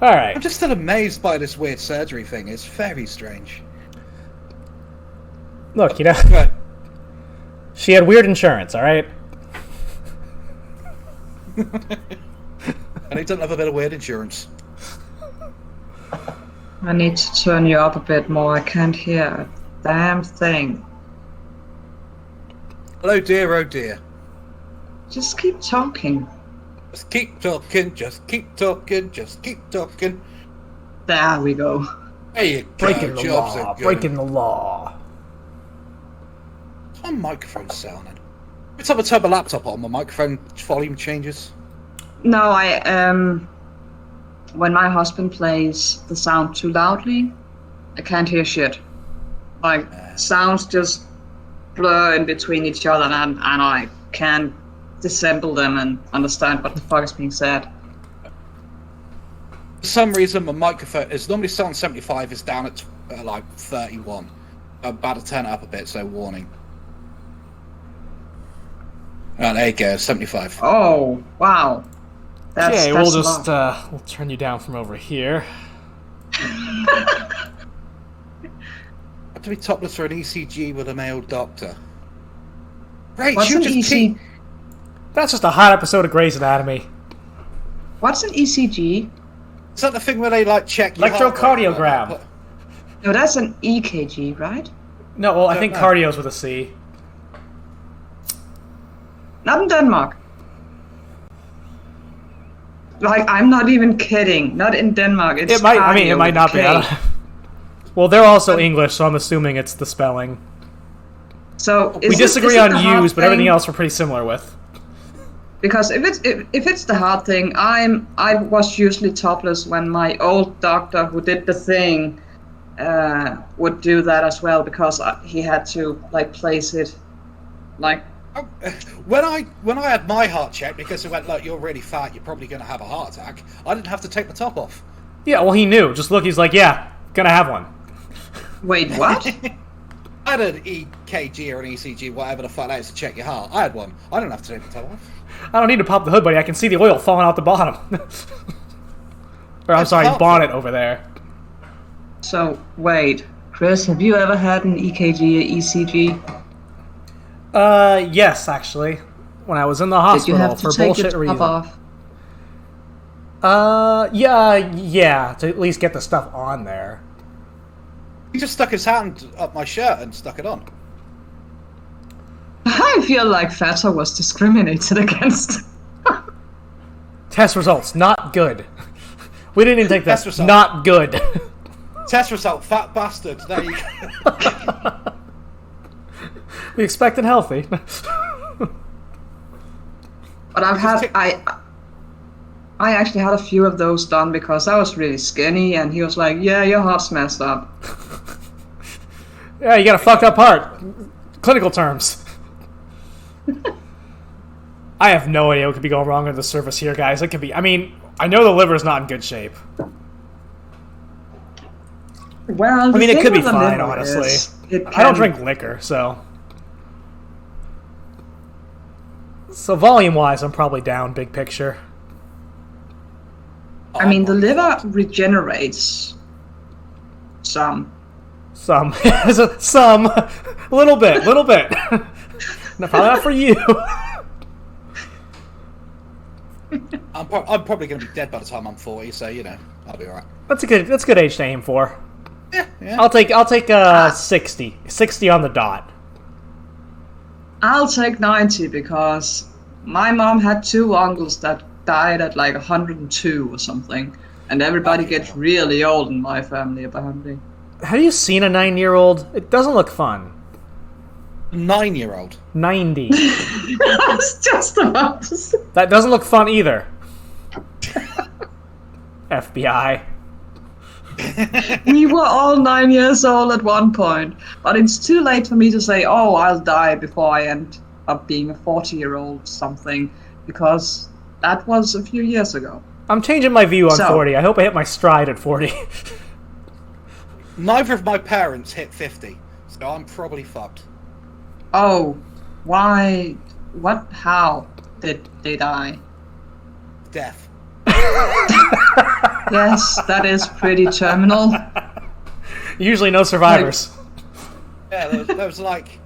Alright. I'm just still amazed by this weird surgery thing. It's very strange. Look, you know, Right. she had weird insurance, alright? And he doesn't have a bit of weird insurance. I need to turn you up a bit more. I can't hear a damn thing. Hello, dear, oh dear. Just keep talking. Just keep talking, just keep talking, just keep talking. There we go. There you go. Breaking the Jobs law, are good. breaking the law. My microphone's sounding. Every time I turn my laptop on, my microphone volume changes. No, when my husband plays the sound too loudly, I can't hear shit. Like, sounds just blur in between each other, and I can't dissemble them and understand what the fuck is being said. For some reason, my microphone is normally set on 75, is down at like 31. I'm about to turn it up a bit, so warning. Right, there you go, 75. Oh, wow. Okay, That's we'll a just, lot. we'll turn you down from over here. Have to be topless for an ECG with a male doctor. Great, What's you an just EC? keep... That's just a hot episode of Grey's Anatomy. What's an ECG? Is that the thing where they like check your heart rate? Electrocardiogram. No, that's an EKG, right? No, well, I think know. cardio's with a C. Not in Denmark. Like, I'm not even kidding. Not in Denmark. It's It might, I mean, it cardio might not with be. a I K. don't- Well, they're also English, so I'm assuming it's the spelling. So We disagree on U's, but everything else we're pretty similar with. Because if it's the hard thing, I was usually topless when my old doctor who did the thing would do that as well, because he had to like place it like. When I had my heart checked, because it went, look, you're really fat, you're probably going to have a heart attack, I didn't have to take the top off. Yeah, well, he knew. Just look, he's like, yeah, gonna have one. Wait, what? I had an EKG or an ECG, whatever the fuck that is, to check your heart. I had one. I don't have to take the top off. I don't need to pop the hood, buddy. I can see the oil falling out the bottom. Or, I'm That's sorry, helpful. bonnet over there. So wait, Chris, have you ever had an EKG or ECG? Yes, actually. When I was in the Did you hospital have to for take bullshit your reasons. top off? Yeah, to at least get the stuff on there. He just stuck his hand up my shirt and stuck it on. I feel like Feta was discriminated against. Test results, not good. We didn't even take Test that. result. Not good. Test result, fat bastard. There you go. We expected healthy. But I actually had a few of those done because I was really skinny, and he was like, "Yeah, your heart's messed up." Yeah, you got a fucked up heart. Clinical terms. I have no idea what could be going wrong with the surface here, guys. It could be. I mean, I know the liver's not in good shape. Well, I mean, it could be the fine, liver honestly. is, it I don't can- drink liquor, so. So volume-wise, I'm probably down. Big picture. I mean, the liver regenerates some. Some, some, a little bit. No, probably not for you. I'm probably going to be dead by the time I'm 40, so, you know, I'll be alright. That's a good age to aim for. Yeah. I'll take 60 on the dot. I'll take 90 because my mom had two uncles that died at like 102 or something, and everybody gets really old in my family apparently. Have you seen a 9-year-old? It doesn't look fun. 9-year-old. 90. I was just about to say. That doesn't look fun either. FBI. We were all 9 years old at one point, but it's too late for me to say, oh, I'll die before I end up being a 40-year-old something, because that was a few years ago. I'm changing my view on 40. I hope I hit my stride at 40. Neither of my parents hit 50, so I'm probably fucked. Oh, why? What? How did they die? Death. Yes, that is pretty terminal. Usually no survivors. Yeah, there was like,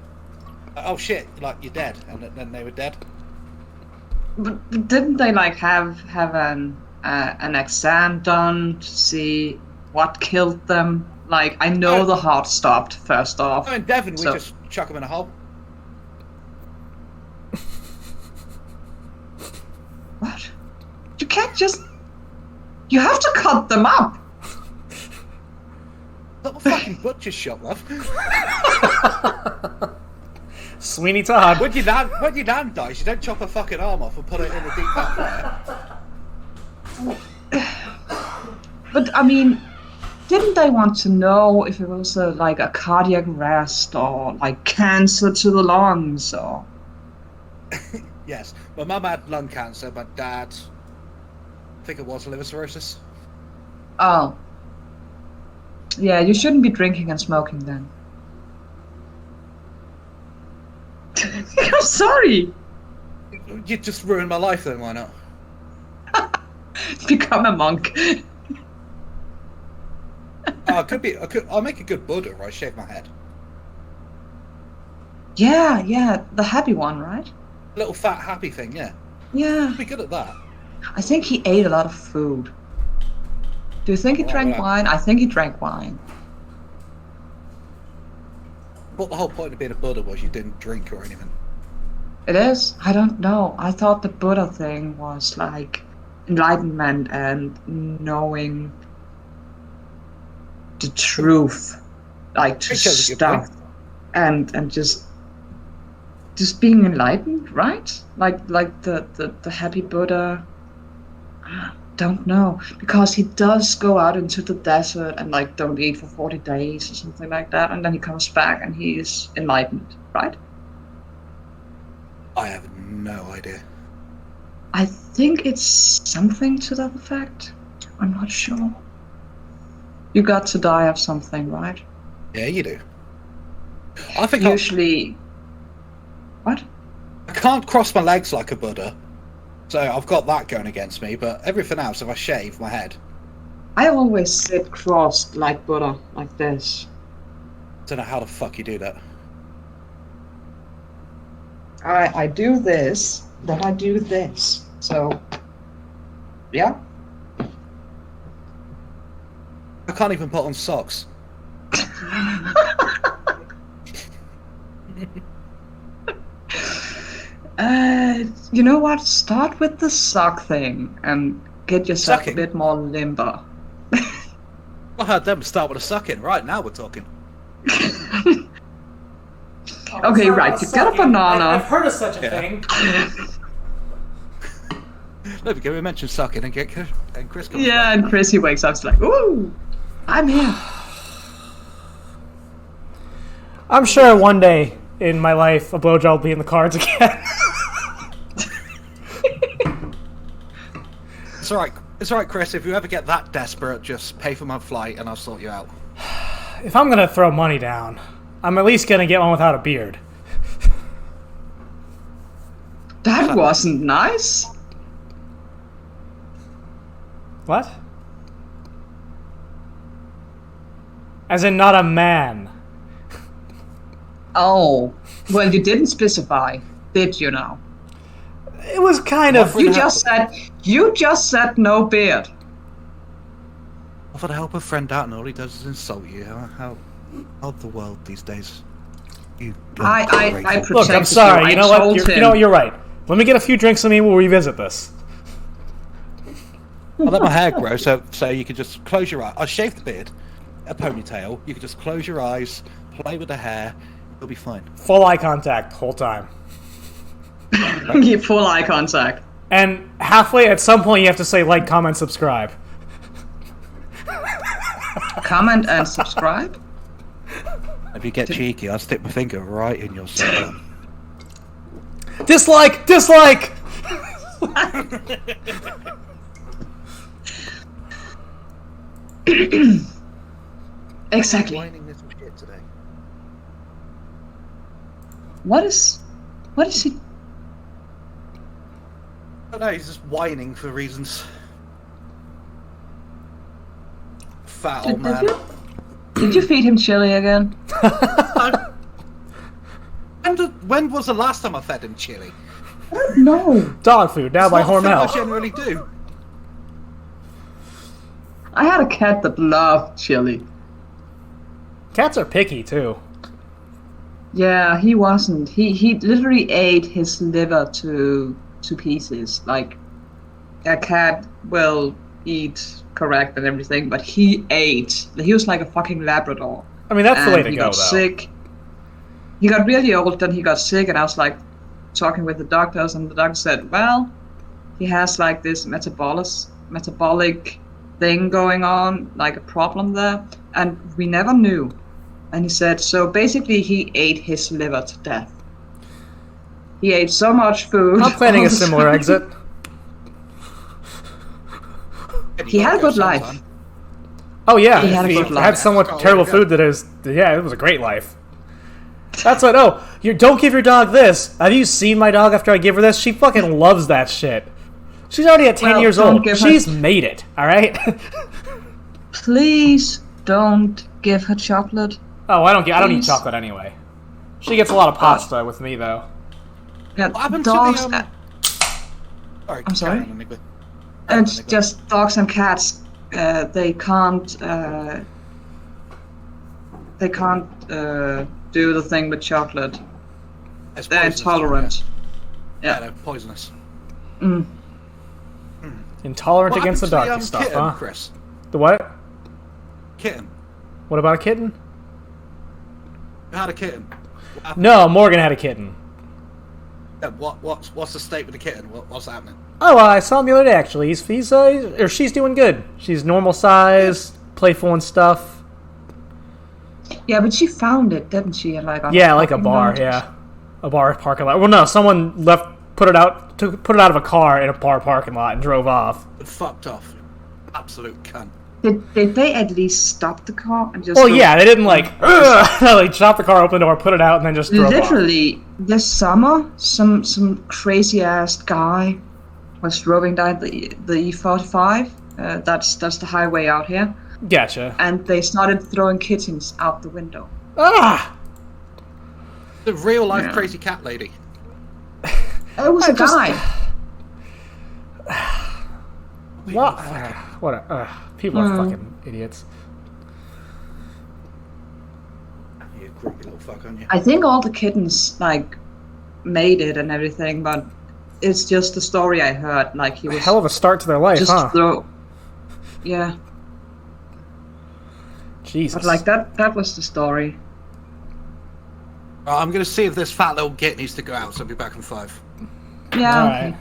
oh shit, like you're dead, and then they were dead. But didn't they like have an exam done to see what killed them? Like, I know the heart stopped first off. Oh, in Devon, we just chuck them in a hole. What? You can't just... You have to cut them up! Not a fucking butcher's shop, love. Sweeney Todd. When your nan dies, you don't chop a fucking arm off and put it in a deep fat fryer. But, I mean, didn't they want to know if it was like a cardiac arrest or like cancer to the lungs or... Yes. My mum had lung cancer, my dad... I think it was liver cirrhosis. Oh. Yeah, you shouldn't be drinking and smoking then. I'm sorry! You just ruined my life then, why not? Become a monk. I'll make a good Buddha where I shave my head. Yeah, the happy one, right? Little fat happy thing, yeah. Yeah. I'd be good at that. I think he ate a lot of food. Do you think he drank wine? I think he drank wine. But the whole point of being a Buddha was you didn't drink or anything. It is? I don't know. I thought the Buddha thing was like enlightenment and knowing the truth, like to stuff, and just being enlightened, right? Like the happy Buddha. I don't know, because he does go out into the desert and like don't eat for 40 days or something like that, and then he comes back and he is enlightened, right? I have no idea. I think it's something to that effect. I'm not sure. You got to die of something, right? Yeah, you do. I think usually. What? I can't cross my legs like a Buddha, so I've got that going against me. But everything else, if I shave my head, I always sit crossed like Buddha, like this. I don't know how the fuck you do that. I do this, then I do this. So, yeah. I can't even put on socks. You know what? Start with the sock thing and get yourself Sucking. a bit more limber. I heard them start with a sucking. Right, now we're talking. Okay, right. You get a banana. I've heard of such a thing. No, because we mentioned sucking and Chris comes Yeah, and Chris, he wakes up, he's like, ooh, I'm here. I'm sure one day in my life a blowjob will be in the cards again. It's alright, Chris. If you ever get that desperate, just pay for my flight and I'll sort you out. If I'm gonna throw money down, I'm at least gonna get one without a beard. That wasn't nice. What? As in not a man. Oh, well, you didn't specify, did you now? It was kind of... You just said no beard. I've got to help a friend out and all he does is insult you. How the world these days? I Look, I'm sorry. You know what? You're right. Let me get a few drinks and we'll revisit this. I let my hair grow, so you can just close your eyes. I shaved the beard, a ponytail. You can just close your eyes, play with the hair, He'll be fine. Full eye contact the whole time. Keep full eye contact. And halfway, at some point, you have to say like, comment, subscribe. Comment and subscribe. If you get cheeky, I'll stick my finger right in your soul. Dislike! Dislike! Exactly. Whining little shit today. What is he? I don't know, he's just whining for reasons. Fat old man. Did you feed him chili again? When was the last time I fed him chili? No. Dog food, now It's by not a thing I Hormel. generally do. I had a cat that loved chili. Cats are picky, too. Yeah, he wasn't. He literally ate his liver to pieces. Like, a cat will eat correct and everything, but he ate. He was like a fucking Labrador. I mean, that's the way to He go, got though. sick. He got really old, then he got sick, and I was like talking with the doctors, and the doctor said, well, he has like this metabolic thing going on, like a problem there, and we never knew. And he said, so basically he ate his liver to death. He ate so much food. I'm planning all a the similar time. exit. He had a good life. Oh, yeah. He had a If good he life. had somewhat Oh, terrible yeah. food that is... Yeah, it was a great life. That's what... Oh, you don't give your dog this. Have you seen my dog after I give her this? She fucking loves that shit. She's already at 10 Well, years don't old. give her- She's made it, alright? Please don't give her chocolate. Oh, I don't eat Please. chocolate anyway. She gets a lot of pasta with me, though. Yeah, What happened dogs. to the, Sorry, I'm sorry? carry on, Nicola. And just dogs and cats, they can't do the thing with chocolate. It's They're poisonous, intolerant. Yeah, Yeah. no, poisonous. Mm. Intolerant What against the happened to darky stuff, kitten, huh? Chris? The what? Kitten. What about a kitten? You had a kitten. What happened? No, Morgan had a kitten. Yeah, what's the state with the kitten? What's happening? Oh, I saw him the other day, actually. She's doing good. She's normal size, playful and stuff. Yeah, but she found it, didn't she? And like Yeah, like a bar, yeah. A bar parking lot. Well, no, someone put it out of a car in a bar parking lot and drove off. It fucked off. Absolute cunt. Did they at least stop the car and just? Well, go- yeah, they didn't like, like chop the car open or put it out and then just drove off. Literally, this summer, some crazy ass guy was driving down the E45. That's the highway out here, Gotcha. and they started throwing kittens out the window. Ah! The real life Yeah. crazy cat lady. It was a guy. What? People are fucking idiots. You grumpy little fuck, aren't you? I think all the kittens like made it and everything, but it's just the story I heard. Like he was Hell of a start to their life, just huh? throw. Yeah, Jesus. but like that was the story. Right, I'm gonna see if this fat little git needs to go out, so I'll be back in 5. Yeah. All okay. right.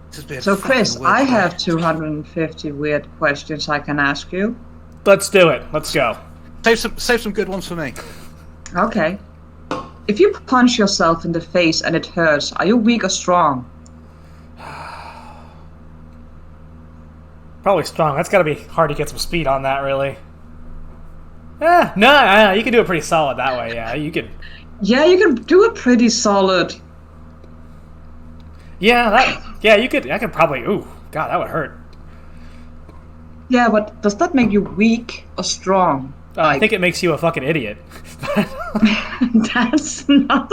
This has been So fucking Chris, weird I day. have 250 weird questions I can ask you. Let's do it. Let's go. Save some good ones for me. Okay. If you punch yourself in the face and it hurts, are you weak or strong? Probably strong. That's got to be hard to get some speed on that, really. No, you can do it pretty solid that way. Yeah, you could. Yeah, you can do a pretty solid. Yeah, you could. I could probably. Ooh, God, that would hurt. Yeah, but does that make you weak or strong? I think it makes you a fucking idiot. That's not.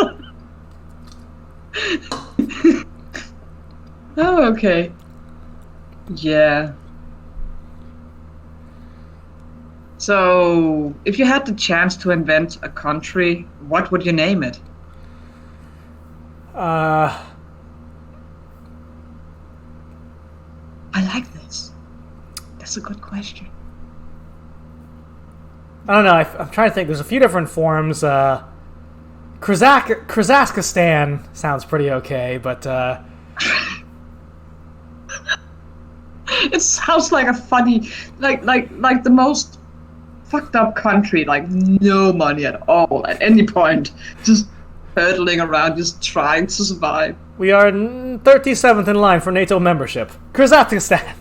Oh, okay. Yeah. So, if you had the chance to invent a country, what would you name it? Uh, I like this. That's a good question. I don't know. I'm trying to think. There's a few different forms. Kazakhstan sounds pretty okay, but it sounds like a funny, like the most fucked up country. Like no money at all at any point, just hurtling around, just trying to survive. we are 37th in line for NATO membership. Kazakhstan.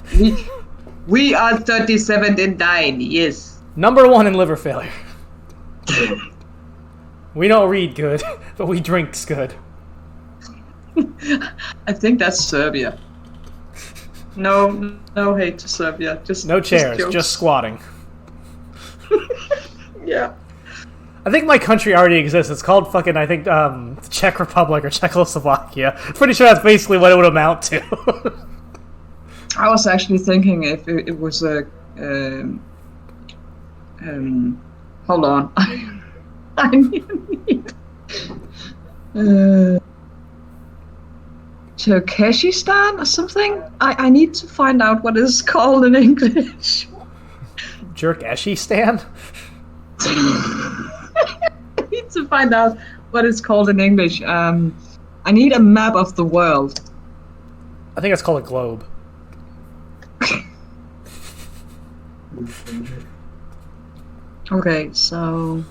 We are 37th in line. Yes. Number 1 in liver failure. We don't read good, but we drinks good. I think that's Serbia. No hate to Serbia. Just No chairs, jokes. just squatting. Yeah. I think my country already exists. It's called fucking, I think, Czech Republic or Czechoslovakia. Pretty sure that's basically what it would amount to. I was actually thinking if it was a hold on. I need Turkeshistan or something. I need to find out what it's called in English. Jerk-eshistan? I need to find out what it's called in English. I need a map of the world. I think it's called a globe. Okay, so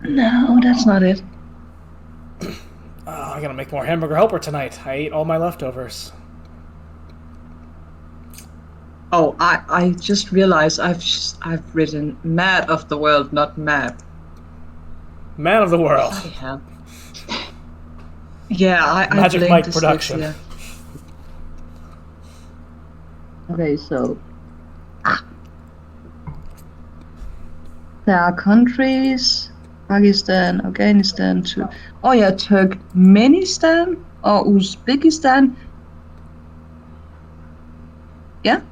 no, that's not it. I gotta make more hamburger helper tonight. I ate all my leftovers. Oh, I just realized I've written mad of the world, not map. Man of the world. Yeah. Yeah, I Magic blamed Mike dyslexia. production. Okay, so there are countries: Pakistan, Afghanistan, oh yeah, Turkmenistan or Uzbekistan. Yeah,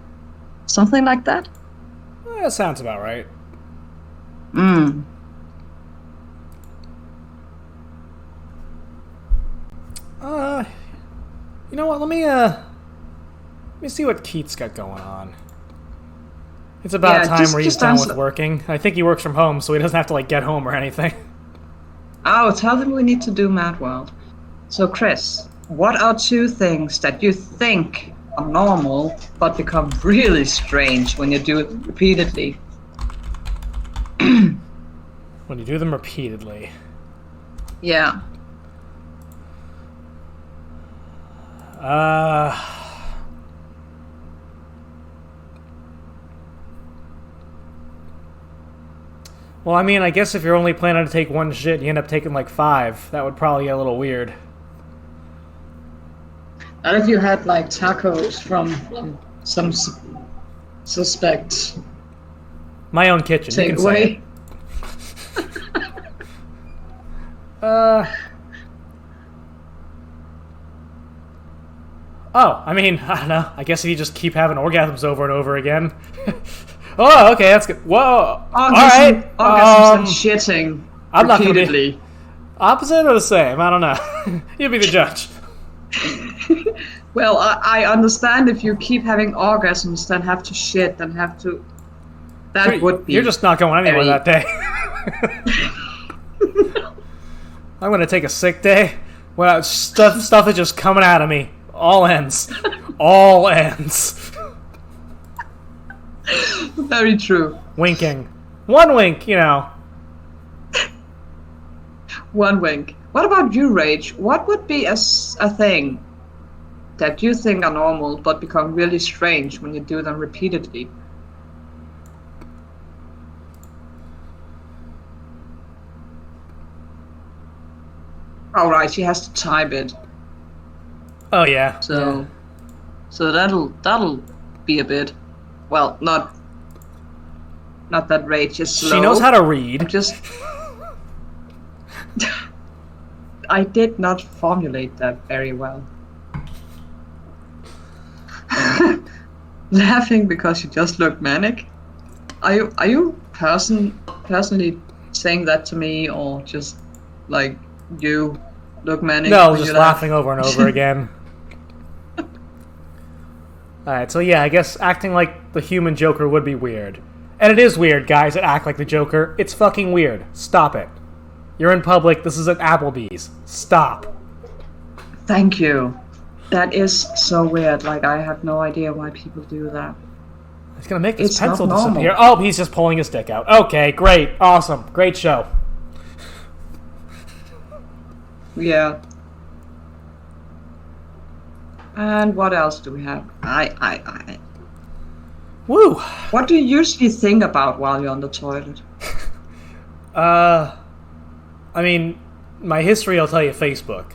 something like that. That sounds about right. Mm. You know what? Let me see what Keith's got going on. It's about time where he's done with working. I think he works from home, so he doesn't have to like get home or anything. Oh, tell them we need to do Mad World. So, Chris, what are 2 things that you think are normal but become really strange when you do it repeatedly? When you do them repeatedly. Yeah. Well, I mean, I guess if you're only planning to take 1 shit, you end up taking like 5. That would probably get a little weird. Not if you had like tacos from some suspect My own kitchen. You can say it. Oh, I mean, I don't know. I guess if you just keep having orgasms over and over again. Oh, okay, that's good. Whoa. Alright. Orgasms and shitting I'm not gonna repeatedly. be opposite or the same? I don't know. You be the judge. Well, I understand if you keep having orgasms, then have to shit, then have to... That would be... You're just not going anywhere that day. I'm going to take a sick day. Well, stuff is just coming out of me. All ends. All ends. Very true. Winking. 1 wink, you know. 1 wink. What about you, Rage? What would be a thing that you think are normal but become really strange when you do them repeatedly? Alright, she has to type it. Oh, yeah. So that'll be a bit... Well, not that Rage is slow. She knows how to read. Just... I did not formulate that very well. Laughing because you just look manic? Are you personally saying that to me, or just like you look, Manny? No, when just you laugh? laughing over and over again. Alright, so yeah, I guess acting like the human Joker would be weird. And it is weird, guys, that act like the Joker. It's fucking weird. Stop it. You're in public. This is at Applebee's. Stop. Thank you. That is so weird. Like, I have no idea why people do that. He's gonna make this It's pencil not normal. disappear. Oh, he's just pulling his dick out. Okay, great. Awesome. Great show. Yeah. And what else do we have? Woo! What do you usually think about while you're on the toilet? I mean, my history, I'll tell you, Facebook.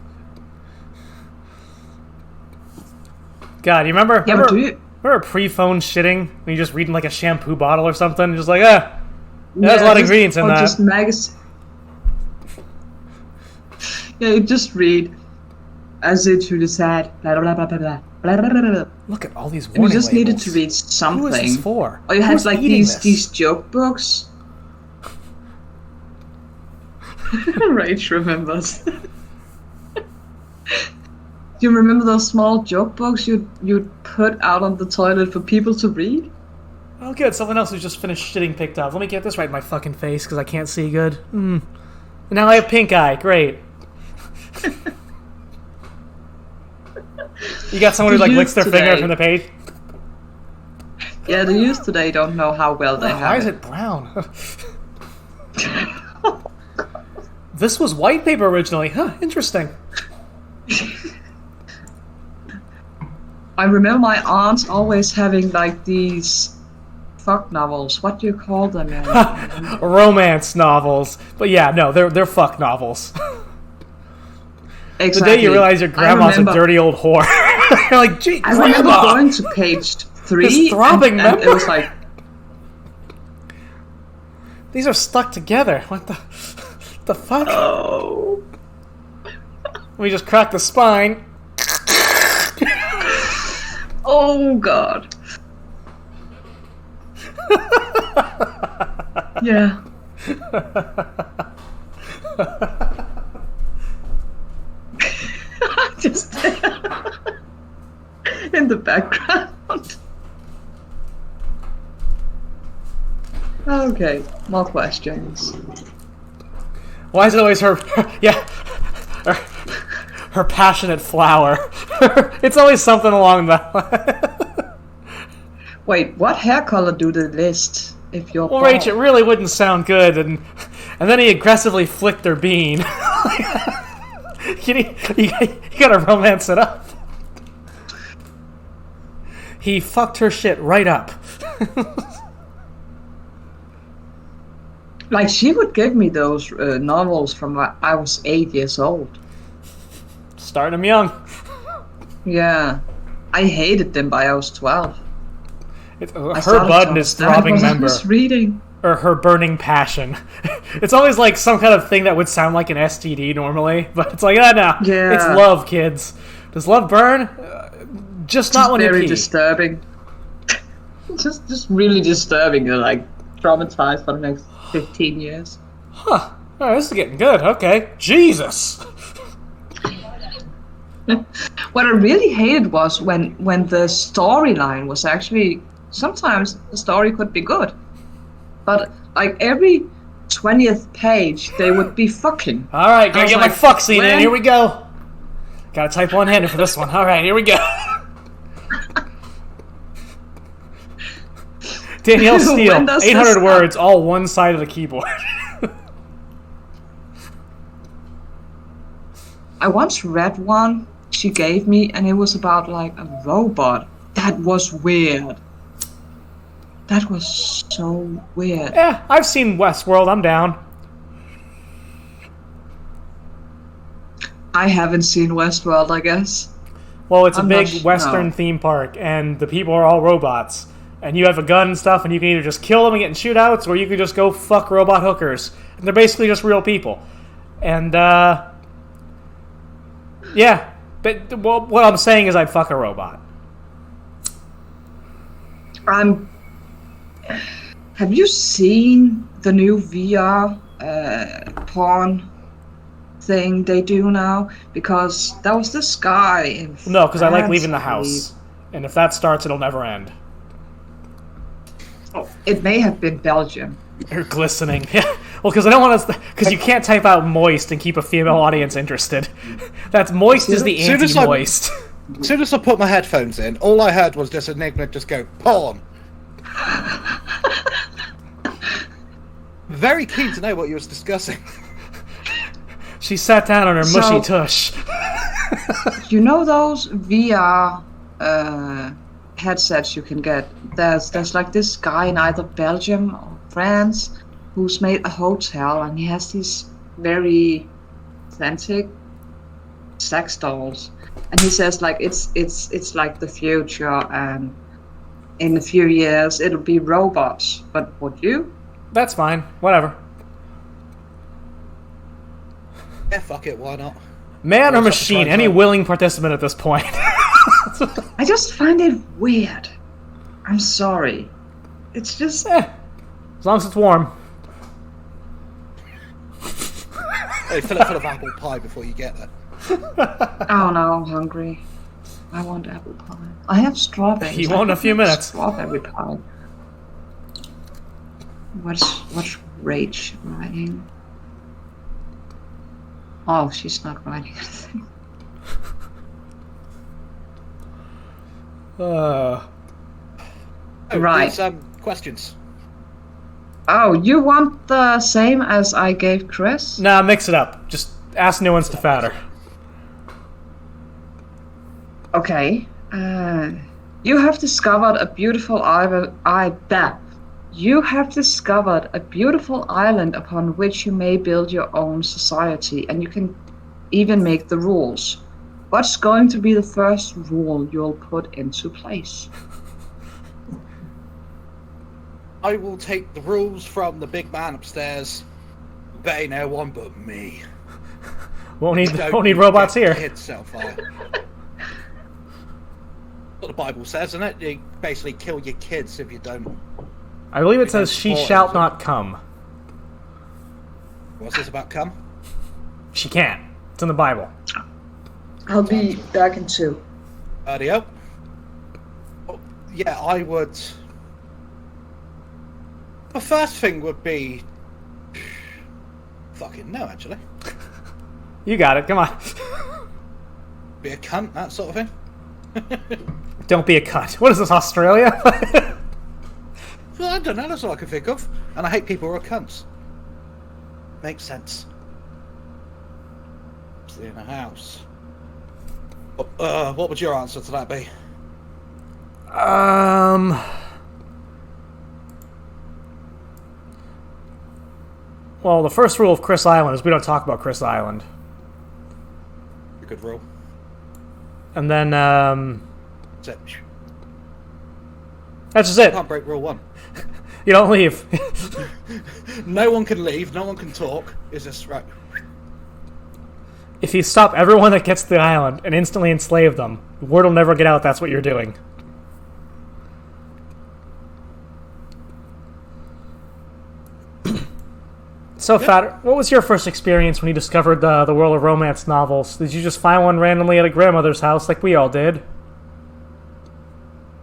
God, you remember? Yeah, but do you... Remember pre-phone shitting? When you're just reading like a shampoo bottle or something? Just like, there's a lot of ingredients in that. Just magazine. Yeah, you just read, as it truly said, blah, blah, blah, blah, blah, blah, blah, blah, blah. Look at all these And you warning just needed labels. to read something. Who is this for? Or you had Who's like eating this? these joke books. Rach remembers. Do you remember those small joke books you'd put out on the toilet for people to read? Oh, good. Someone else who's just finished shitting picked up. Let me get this right in my fucking face because I can't see good. And now I have pink eye. Great. You got someone who like licks their finger from the page? Yeah, the youth today don't know how well they have Why is it brown? This was white paper originally. Huh, interesting. I remember my aunts always having like these fuck novels. What do you call them? Romance novels. But yeah, no, they're fuck novels. Exactly. The day you realize your grandma's a dirty old whore. You're like, gee, I grandma! remember going to page 3 This throbbing and it memory. was like, These are stuck together. What the fuck? oh. We just cracked the spine. Oh god. Yeah. Just in the background. Okay, more questions. Why is it always her? Yeah, her passionate flower. It's always something along that. Wait, what hair color do they list if you're Well, bald? Rach, it really wouldn't sound good, and then he aggressively flicked her bean. You gotta romance it up. He fucked her shit right up. Like, she would give me those novels from when I was 8 years old. Starting him young. Yeah. I hated them by I was 12. Her bud and his throbbing member. I was reading. Or her burning passion. It's always like some kind of thing that would sound like an STD normally, but it's like, no. Yeah. It's love, kids. Does love burn? Just not when you very pee. disturbing. just really disturbing. You're like traumatized for the next 15 years. Huh. Oh, this is getting good. Okay. Jesus. What I really hated was when the storyline was actually, sometimes the story could be good, but like every 20th page they would be fucking. All right, gotta get my fuck scene in. when- Here we go. Gotta type one-handed for this one. All right, here we go. Danielle Steele, When does 800 this words, all one side of the keyboard. I once read one she gave me, and it was about like a robot. That was weird. That was so weird. Yeah, I've seen Westworld. I'm down. I haven't seen Westworld, I guess. Well, it's a I'm big not Western no. theme park, and the people are all robots. And you have a gun and stuff, and you can either just kill them and get in shootouts, or you can just go fuck robot hookers. And they're basically just real people. And, yeah. But well, what I'm saying is I'd fuck a robot. Have you seen the new VR porn thing they do now, because there was this guy in No, because I like France, leaving the I believe. house. And if that starts, it'll never end. Oh, it may have been Belgium. You're glistening. Yeah. Well, because I don't want to... Because you can't type out moist and keep a female audience interested. That's moist is the Soon as anti-moist. As soon as I put my headphones in, all I heard was just Enigma just go, porn. Very keen to know what you was discussing. She sat down on her So- mushy tush. You know those VR headsets you can get? There's like this guy in either Belgium or France who's made a hotel, and he has these very authentic sex dolls, and he says like it's like the future, and in a few years it'll be robots. But would you? That's fine. Whatever. Yeah, fuck it, why not? Man or What's up, machine, any try. willing participant at this point. I just find it weird. I'm sorry. It's just As long as it's warm. Hey, fill it full of apple pie before you get there. oh no, I'm hungry. I want apple pie. I have strawberries. You won't in a few minutes. Strawberry pie. What's Rach writing? Oh, she's not writing anything. Oh, Right. there's, questions. Oh, you want the same as I gave Chris? Nah, mix it up. Just ask new ones to fatter. Okay. You have discovered a beautiful You have discovered a beautiful island upon which you may build your own society, and you can even make the rules. What's going to be the first rule you'll put into place? I will take the rules from the big man upstairs. They know one but me. Won't Don't need robots get here. Kids set on fire. What the Bible says, isn't it? You basically kill your kids if you don't. I believe it says, "She Important, shall isn't it? not come." What's this about? Come. She can't. It's in the Bible. I'll be back in 2. Audio. Oh, yeah, I would. The first thing would be. Fucking no, actually. You got it. Come on. Be a cunt, that sort of thing. Don't be a cunt. What is this, Australia? Well, I don't know, that's all I can think of. And I hate people who are cunts. Makes sense. In a house. What would your answer to that be? Well, the first rule of Chris Island is we don't talk about Chris Island. A good rule. And then, That's it. that's just it. Can't break rule 1. You don't leave. No one can leave, no one can talk. It's just right. If you stop everyone that gets to the island and instantly enslave them, word will never get out that's what you're doing. So, Fatter, what was your first experience when you discovered the world of romance novels? Did you just find one randomly at a grandmother's house like we all did?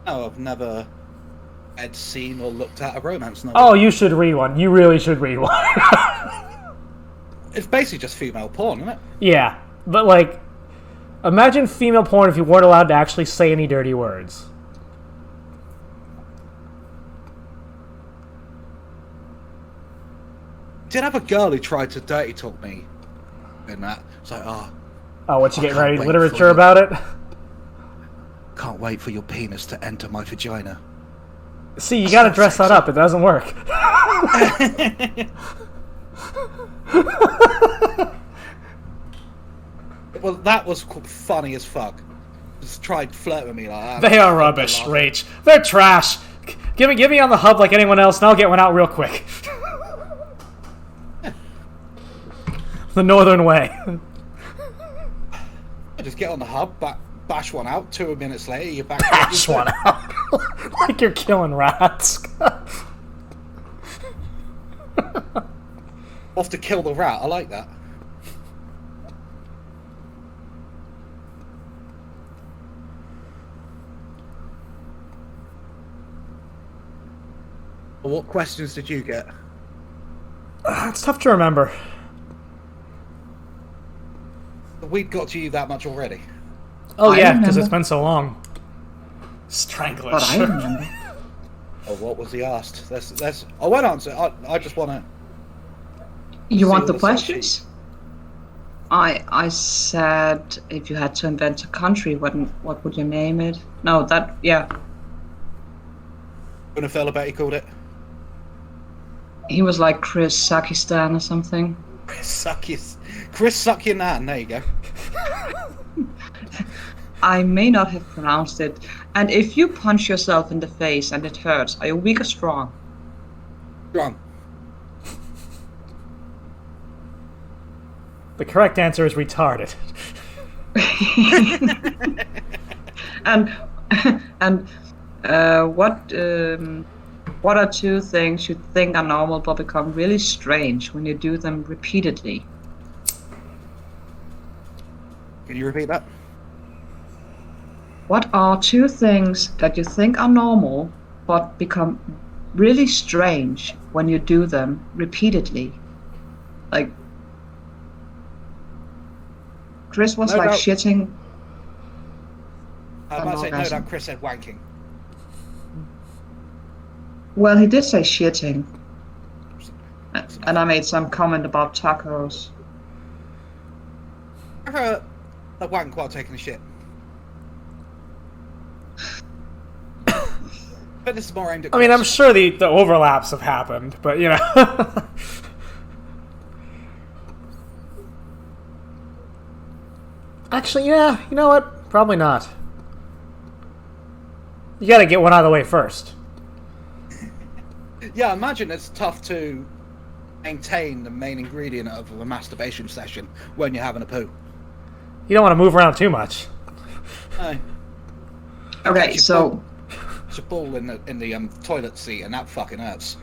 No, I've never had seen or looked at a romance novel. Oh, you should read one. You really should read one. It's basically just female porn, isn't it? Yeah, but like, imagine female porn if you weren't allowed to actually say any dirty words. Did have a girl who tried to dirty talk me in that. It's like, Oh, what, you I getting can't ready wait literature for you. about it? can't wait for your penis to enter my vagina. See, you gotta dress that up. It doesn't work. Well, that was funny as fuck. Just tried to flirt with me like that. They are rubbish, Rach. They're trash. Give me on the hub like anyone else, and I'll get one out real quick. The northern way. Just get on the hub, bash one out. 2 minutes later, you're back. Bash one out. Like you're killing rats. Off to kill the rat. I like that. What questions did you get? It's tough to remember. We'd got to you that much already. Oh I yeah, because it's remember. been so long. Stranglish. But I remember. Oh, what was he asked? Let's. I won't answer. I just want to. You want See the what it says. questions? I said if you had to invent a country, what would you name it? No, that yeah. Untitled Chapter, he called it. He was like Chris Sakistan or something. Chris suck your nan. There you go. I may not have pronounced it. And if you punch yourself in the face and it hurts, are you weak or strong? Strong. The correct answer is retarded. and what are two things you think are normal but become really strange when you do them repeatedly? Can you repeat that? What are two things that you think are normal but become really strange when you do them repeatedly? Like Chris was No like doubt. shitting. I might say no. orgasm. That Chris said wanking. Well, he did say shitting. And I made some comment about tacos. Ever a wank while taking a shit? But this is more aimed at I mean, I'm Chris. sure the overlaps have happened, but you know. Actually, yeah, you know what? Probably not. You gotta get one out of the way first. Yeah, imagine it's tough to maintain the main ingredient of a masturbation session when you're having a poo. You don't want to move around too much. No. Okay, Catch so a ball in the toilet seat, and that fucking hurts.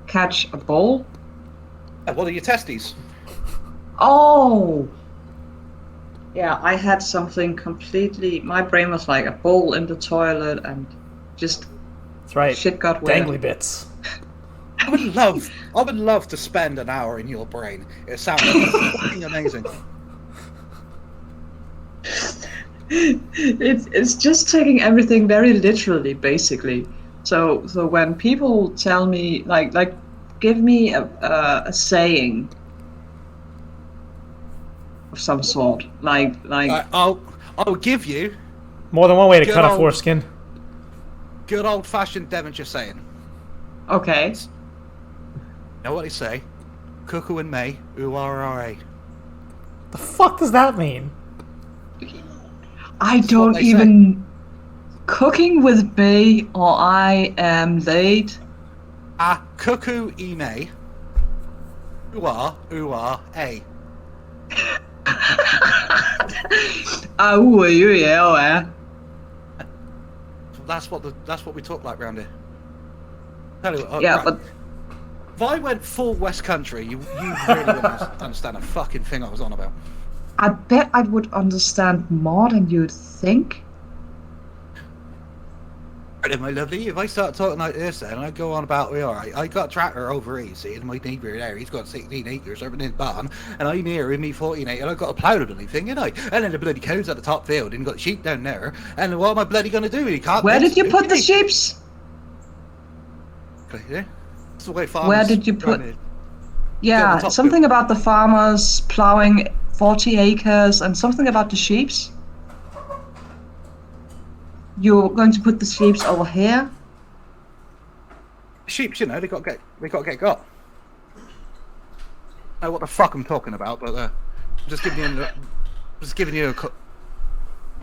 catch a ball. Yeah, what are your testes? Oh! Yeah, I had something completely. My brain was like a bowl in the toilet and just That's right. shit got wet. Dangly bits. I would love to spend an hour in your brain. It sounds fucking amazing. It's just taking everything very literally, basically. So when people tell me like give me a saying of some sort, like I'll give you More than one way to Good cut a old- foreskin. good old fashioned Devonshire saying. okay, You know what they say? Cuckoo and May, ooh-ah-ah-ah. The fuck does that mean? I what don't they even cooking with Bay or I am late. Ah, cuckoo e May. Ooh-ah-a. Yeah. That's what we talk like round here. Tell you what, Yeah, right. but If I went full West Country, you really wouldn't understand a fucking thing I was on about. I bet I would understand more than you'd think. Right, my lovely, if I start talking like this then, I go on about, alright, I got a tractor over here, see, and my neighbour there, he's got 16 acres over in his barn, and I'm here with me 14 acres, and I've got a plough and everything, you know, and then the bloody cows at the top field, and got sheep down there, and what am I bloody gonna do? He can't. Where did you put the sheeps? Yeah. That's the way farmers. Where did you put? run it. Yeah, top something about the farmers plowing 40 acres and something about the sheeps. You're going to put the sheeps over here? Sheep, you know, they got to get got. I know what the fuck I'm talking about, but I'm just giving you a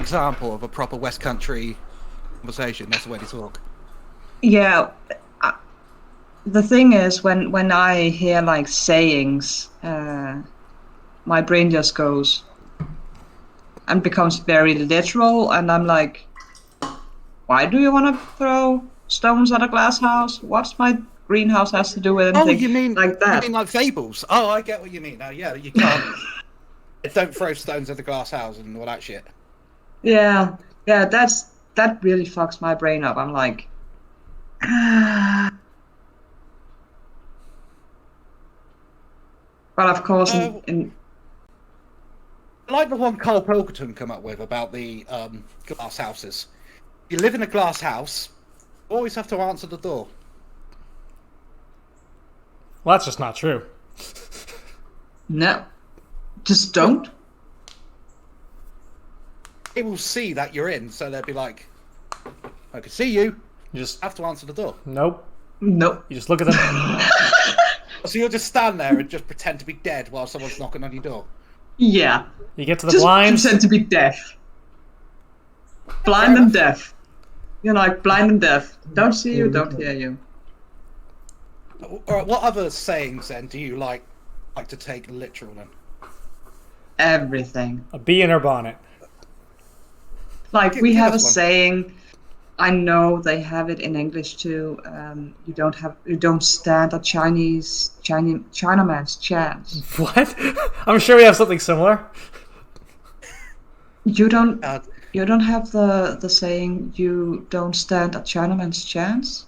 example of a proper West Country conversation. That's the way they talk. Yeah. The thing is, when I hear like sayings, my brain just goes and becomes very literal, and I'm like, why do you want to throw stones at a glass house? What's my greenhouse has to do with anything? Oh, you mean like that? You mean like fables? Oh, I get what you mean. Now, yeah, you can't. Don't throw stones at the glass house and all that shit. Yeah, that's that really fucks my brain up. I'm like, but of course, in like the one Carl Pilkington come up with about the glass houses. You live in a glass house, you always have to answer the door. Well, that's just not true. no, just don't. They will see that you're in, so they'll be like, I can see you. You just have to answer the door. Nope. Nope. You just look at them. So you'll just stand there and just pretend to be dead while someone's knocking on your door. Yeah. You get to the just blinds. Pretend to be deaf. Blind and deaf. You're like blind and deaf. Don't see you, don't hear you. Alright, what other sayings then do you like to take literal then? Everything. A bee in her bonnet. Like we have a us one. saying. I know they have it in English too. You don't stand a Chinaman's chance. What? I'm sure we have something similar. You don't have the saying you don't stand a Chinaman's chance?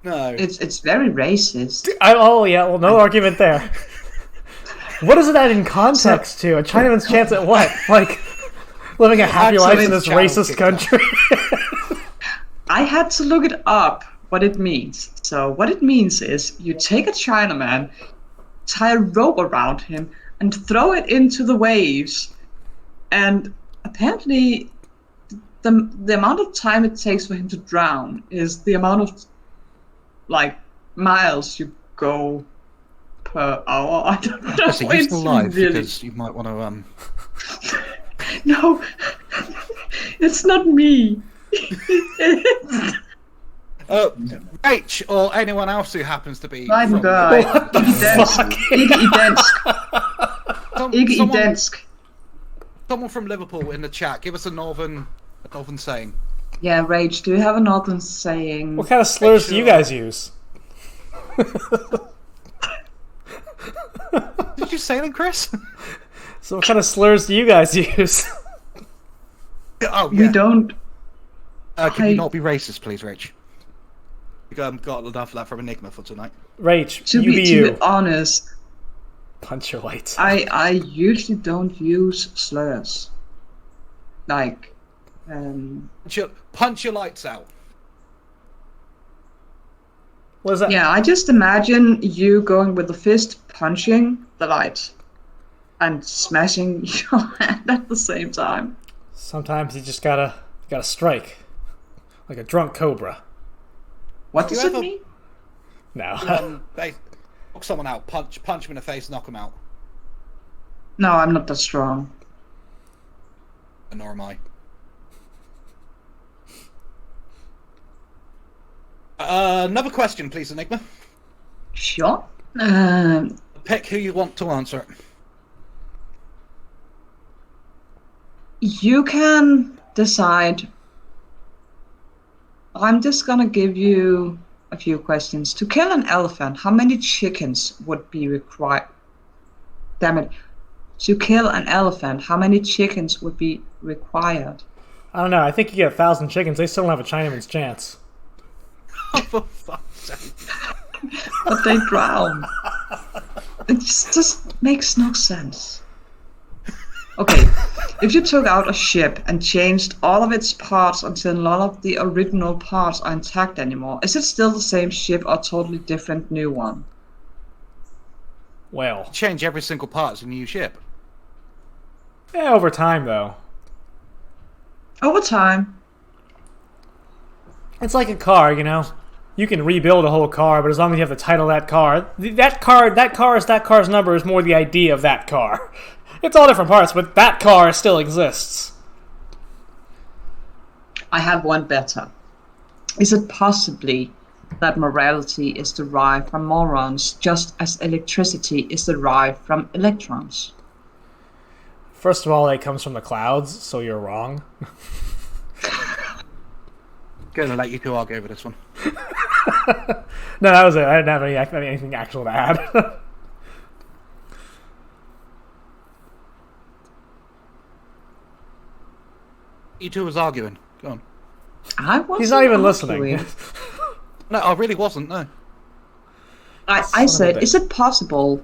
No. It's very racist. Oh yeah, well no argument there. What is that in context to? A Chinaman's chance at what? Like living a happy life in this racist country? I had to look it up, what it means. So what it means is you take a Chinaman, tie a rope around him, and throw it into the waves. And apparently the amount of time it takes for him to drown is the amount of miles you go per hour. I don't know. Is it useful life? Really... Because you might want to No, it's not me. Rach or anyone else who happens to be Right from... guy. What the fuck? Iggy Someone from Liverpool in the chat, give us a northern saying. Yeah, Rage, do you have a northern saying? What kind of slurs do you guys use? Did you say anything, Chris? So what kind of slurs do you guys use? Oh, yeah. We don't. Can you not be racist, please, Rach? We got enough of that from Enigma for tonight. Rach, To you be be you. honest, Punch your lights. I usually don't use slurs. Like, Punch your lights out. What is that? yeah, I just imagine you going with the fist, punching the light, and smashing your hand at the same time. Sometimes you just gotta strike. Like a drunk cobra. What does it mean? No. They knock someone out, punch him in the face, knock him out. No, I'm not that strong. Nor am I. Another question, please, Enigma. Sure. Pick who you want to answer it. You can decide. I'm just gonna give you a few questions. To kill an elephant, how many chickens would be required? Damn it. To kill an elephant, how many chickens would be required? I don't know. I think you get 1,000 chickens. They still don't have a Chinaman's chance. Oh, for fuck's sake. But they drown. It just makes no sense. Okay, if you took out a ship and changed all of its parts until none of the original parts are intact anymore, is it still the same ship or a totally different new one? Well. Change every single part as a new ship. Yeah, over time, though. Over time. It's like a car, you know? You can rebuild a whole car, but as long as you have the title of that car, that car's number is more the idea of that car. It's all different parts, but that car still exists. I have one better. Is it possibly that morality is derived from morons just as electricity is derived from electrons? First of all, it comes from the clouds, so you're wrong. Gonna let you two argue over this one. No, that was it. I didn't have anything actual to add. You two was arguing. Go on. I wasn't He's not even arguing. listening. No, I really wasn't. No. I Son of a said, bitch. is it possible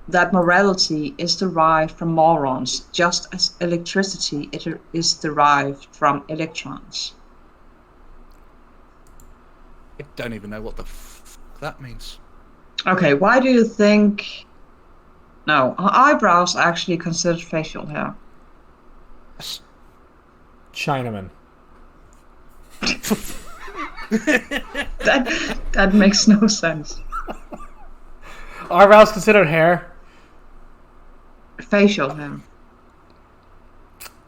that morality is derived from morons, just as electricity is derived from electrons? I don't even know what the that means. Okay, why do you think... No, her eyebrows are actually considered facial hair. Chinaman. That makes no sense. Eyebrows considered hair? Facial hair.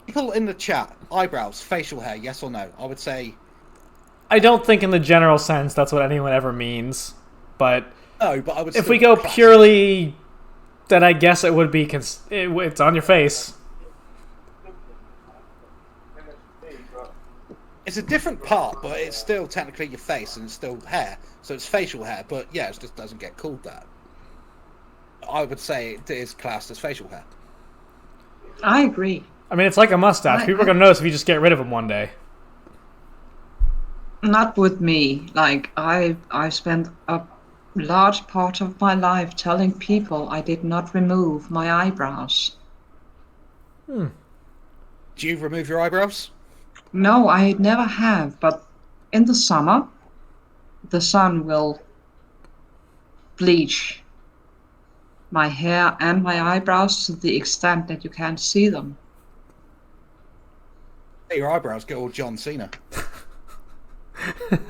People in the chat, eyebrows, facial hair, yes or no? I would say I don't think in the general sense that's what anyone ever means. But no, but I would. if still we go class it. purely, then I guess it would be... it's on your face. It's a different part, but it's still technically your face and it's still hair, so it's facial hair. But yeah, it just doesn't get called that. I would say it is classed as facial hair. I agree. I mean, it's like a mustache. People are going to notice if you just get rid of them one day. Not with me. Like, I spent a large part of my life telling people I did not remove my eyebrows. Do you remove your eyebrows? No, I never have, but in the summer, the sun will bleach my hair and my eyebrows to the extent that you can't see them. Your eyebrows get all John Cena.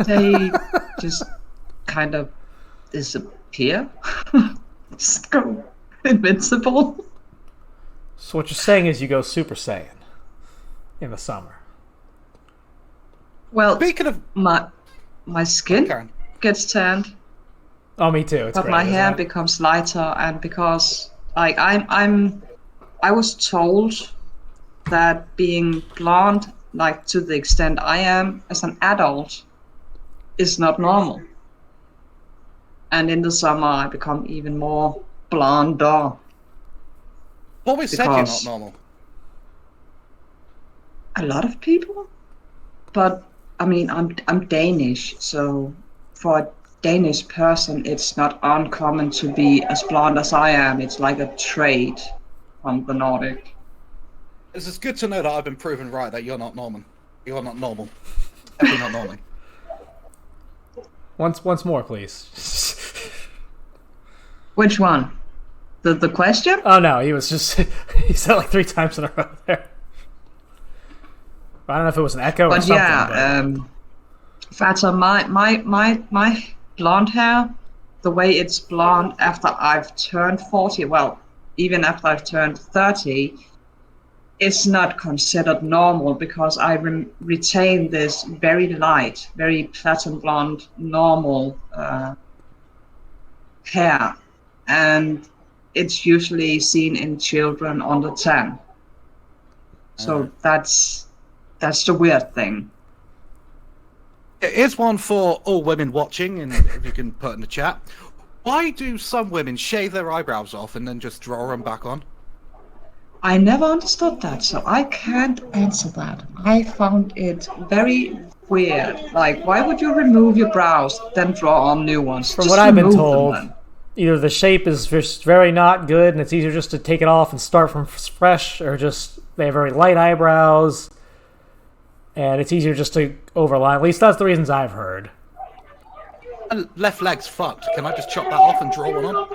They just kind of disappear. Just go invincible. So what you're saying is you go Super Saiyan in the summer. Well, Speaking of my skin Karen, gets tanned, Oh, me too. It's but great, my isn't hair it? becomes lighter, and because like I was told that being blonde, like to the extent I am as an adult, is not normal. And in the summer, I become even more blonder. always said you're not Because- normal. A lot of people, but I mean, I'm Danish, so for a Danish person, it's not uncommon to be as blonde as I am. It's like a trait from the Nordic. It's good to know that I've been proven right that you're not normal. You're not normal. Definitely not normal. Once more, please. Which one? The question? Oh no, he was just... he said it like 3 times in a row there. I don't know if it was an echo or But something. yeah, Fata, my blonde hair, the way it's blonde after I've turned 40, well, even after I've turned 30, it's not considered normal because I retain this very light, very platinum blonde, normal hair. And it's usually seen in children under 10. So that's the weird thing. Here's one for all women watching, and if you can put in the chat. Why do some women shave their eyebrows off and then just draw them back on? I never understood that, so I can't answer that. I found it very weird. Like, why would you remove your brows, then draw on new ones? From Just what I've been remove them told, then. either the shape is just very not good and it's easier just to take it off and start from fresh, or just they have very light eyebrows and it's easier just to overline. At least that's the reasons I've heard. My left leg's fucked. Can I just chop that off and draw one on?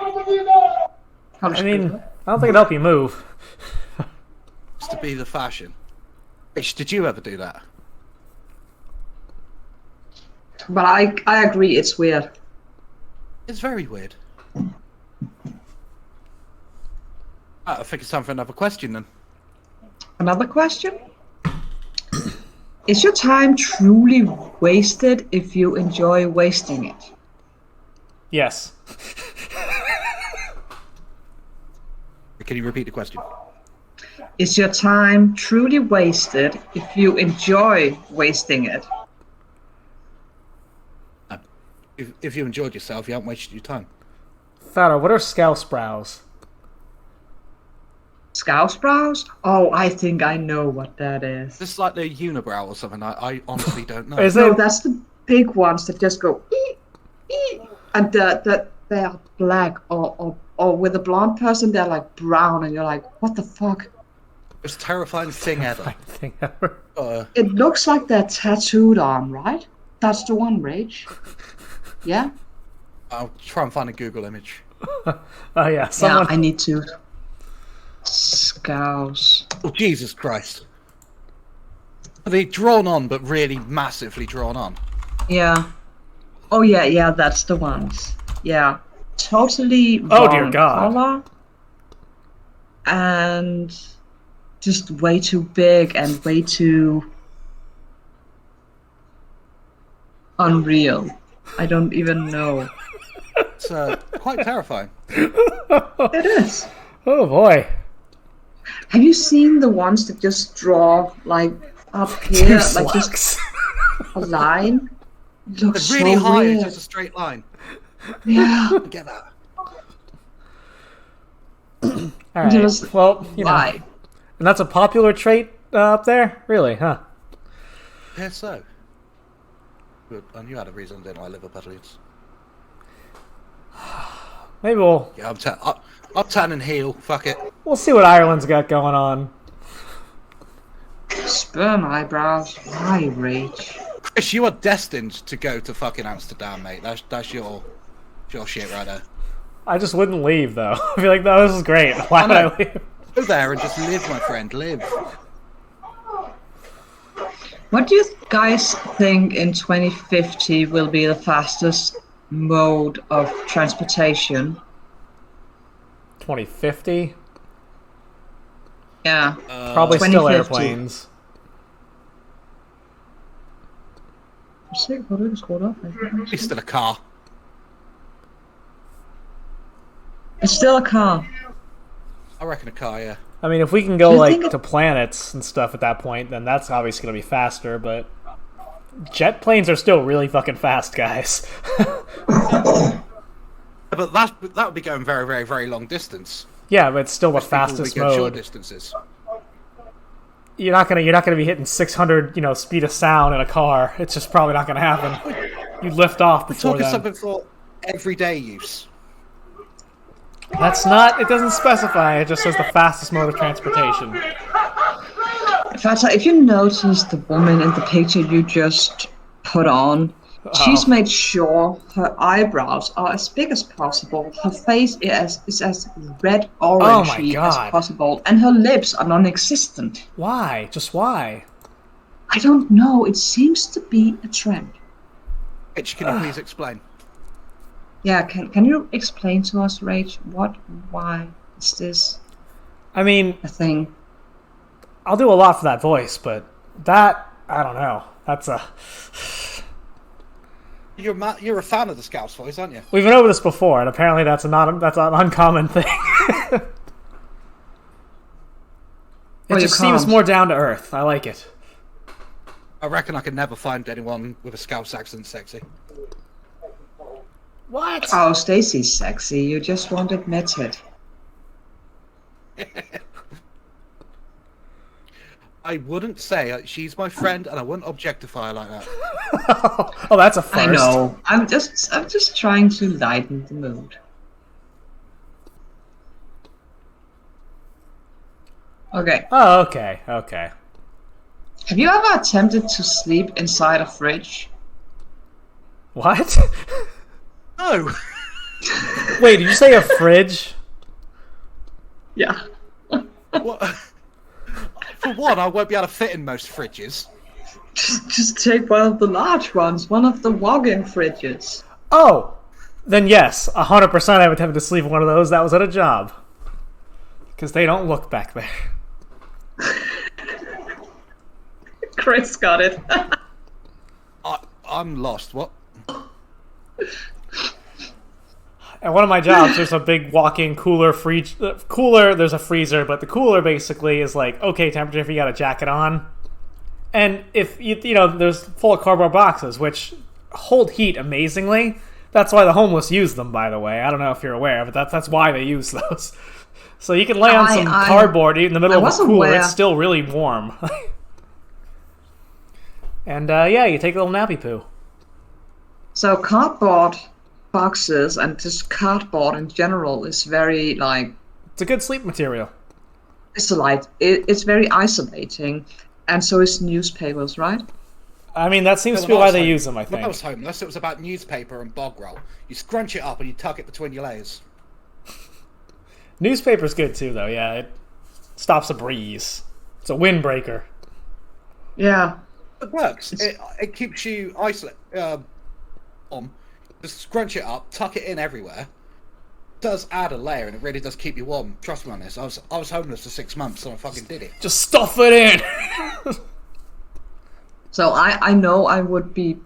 How I mean, I don't think it'll help you move. Just to be the fashion. Rich, did you ever do that? But I agree, it's weird. It's very weird. I think it's time for another question then. Another question? Is your time truly wasted if you enjoy wasting it? Yes. Can you repeat the question? Is your time truly wasted if you enjoy wasting it? If you enjoyed yourself, you haven't wasted your time. Fado, what are scouse brows? Scousebrows? Oh, I think I know what that is. This is like the unibrow or something. I honestly don't know. Is No, it? that's the big ones that just go and they are black or with a blonde person they're like brown and you're like, what the fuck? Most terrifying thing ever. Thing ever. It looks like they're tattooed on, right? That's the one, Rage. Yeah? I'll try and find a Google image. Oh yeah, someone. Yeah, I need to. Scouse. Oh, Jesus Christ. Are they drawn on, but really massively drawn on? Yeah. Oh yeah, that's the ones. Yeah. Totally Oh, dear wrong God. color. And just way too big and way too unreal. I don't even know. It's quite terrifying. It is. Oh boy. Have you seen the ones that just draw like up Two here, like just slugs. a line? It looks They're really so high, weird. it's just a straight line. Yeah. I get that. All right. Just Well, you know, why? and that's a popular trait up there, really, huh? Yeah, so. Good. I knew I had a reason I didn't like Liverpudlians. Maybe we'll Yeah, I'm turning heel. Fuck it. see what Ireland's got going on. Sperm eyebrows. Why, Rage? Chris, you are destined to go to fucking Amsterdam, mate. That's your shit right there. I just wouldn't leave though. I'd be like, no, this is great. Why would I leave? Go there and just live, my friend. Live. What do you guys think in 2050 will be the fastest mode of transportation? 2050? Yeah. Probably still 2050. airplanes. It's still a car. It's still a car. I reckon a car, yeah. I mean, if we can go Do you like think to planets and stuff at that point, then that's obviously going to be faster. But jet planes are still really fucking fast, guys. But that would be going very, very, very long distance. Yeah, but it's still the Most people would be fastest going short mode. distances. You're not gonna be hitting 600, speed of sound in a car. It's just probably not gonna happen. You lift off We're before talking then. something for everyday use. That's not. It doesn't specify. It just says the fastest mode of transportation. Fata, if you notice the woman in the picture you just put on, she's made sure her eyebrows are as big as possible, her face is as red orangey as God. possible, and her lips are non-existent. Why? Just why? I don't know, it seems to be a trend. Which can you please explain? Yeah, can you explain to us, Rach, why is this I mean, a thing? I'll do a lot for that voice, but that I don't know. That's a. You're a fan of the Scouse voice, aren't you? We've been over this before, and apparently that's an uncommon thing. It just seems more down to earth. I like it. I reckon I could never find anyone with a Scouse accent sexy. What? Oh, Stacy's sexy, you just won't admit it. I wouldn't say she's my friend, and I wouldn't objectify her like that. Oh, that's a first. I know. I'm just trying to lighten the mood. Okay. Oh, okay. Okay. Have you ever attempted to sleep inside a fridge? What? No. Wait, did you say a fridge? Yeah. What? For one, I won't be able to fit in most fridges. Just take one of the large ones, one of the walk-in fridges. Oh, then yes, 100% I've attempted to sleep in one of those. That was at a job. Because they don't look back there. Chris got it. I'm lost. What? At one of my jobs, there's a big walk-in cooler. There's a freezer, but the cooler basically is like, okay, temperature if you got a jacket on. And if, there's full of cardboard boxes, which hold heat amazingly. That's why the homeless use them, by the way. I don't know if you're aware, but that's why they use those. So you can lay on some cardboard in the middle of a cooler. It's still really warm. And yeah, you take a little nappy poo. So cardboard boxes and just cardboard in general is very like... It's a good sleep material. It's very isolating, and so is newspapers, right? I mean, that seems to be why they use them, I think. When I was homeless, it was about newspaper and bog roll. You scrunch it up and you tuck it between your layers. Newspaper's good too, though, yeah. It stops a breeze. It's a windbreaker. Yeah. It works. It keeps you isolated. Just scrunch it up, tuck it in everywhere. It does add a layer, and it really does keep you warm. Trust me on this. I was homeless for 6 months, and I fucking did it. Just stuff it in! So I know I would be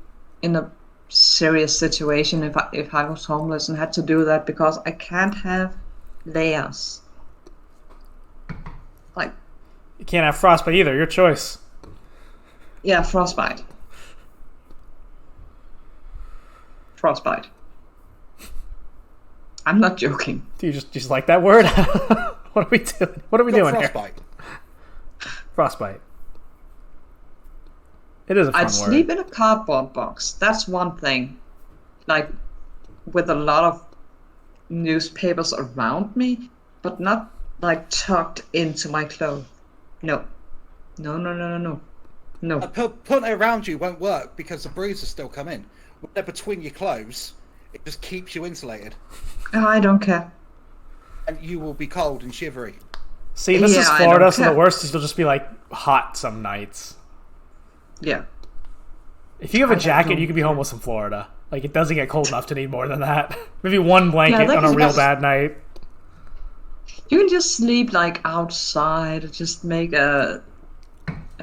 in a serious situation if I was homeless and had to do that, because I can't have layers. Like, you can't have frostbite either. Your choice. Yeah, frostbite. Frostbite. I'm not joking. Do you just like that word? What are we doing? What are we doing frostbite. Here? Frostbite. It is a fun word. I'd sleep in a cardboard box. That's one thing. Like, with a lot of newspapers around me, but not like tucked into my clothes. No. No. Putting it around you won't work because the breeze will still come in. When they're between your clothes, it just keeps you insulated. I don't care. And you will be cold and shivery. See, this is Florida, so the worst is you'll just be like hot some nights. Yeah. If you have a jacket, you can be homeless in Florida. Like, it doesn't get cold enough to need more than that. Maybe one blanket on a real bad night. You can just sleep like outside, just make a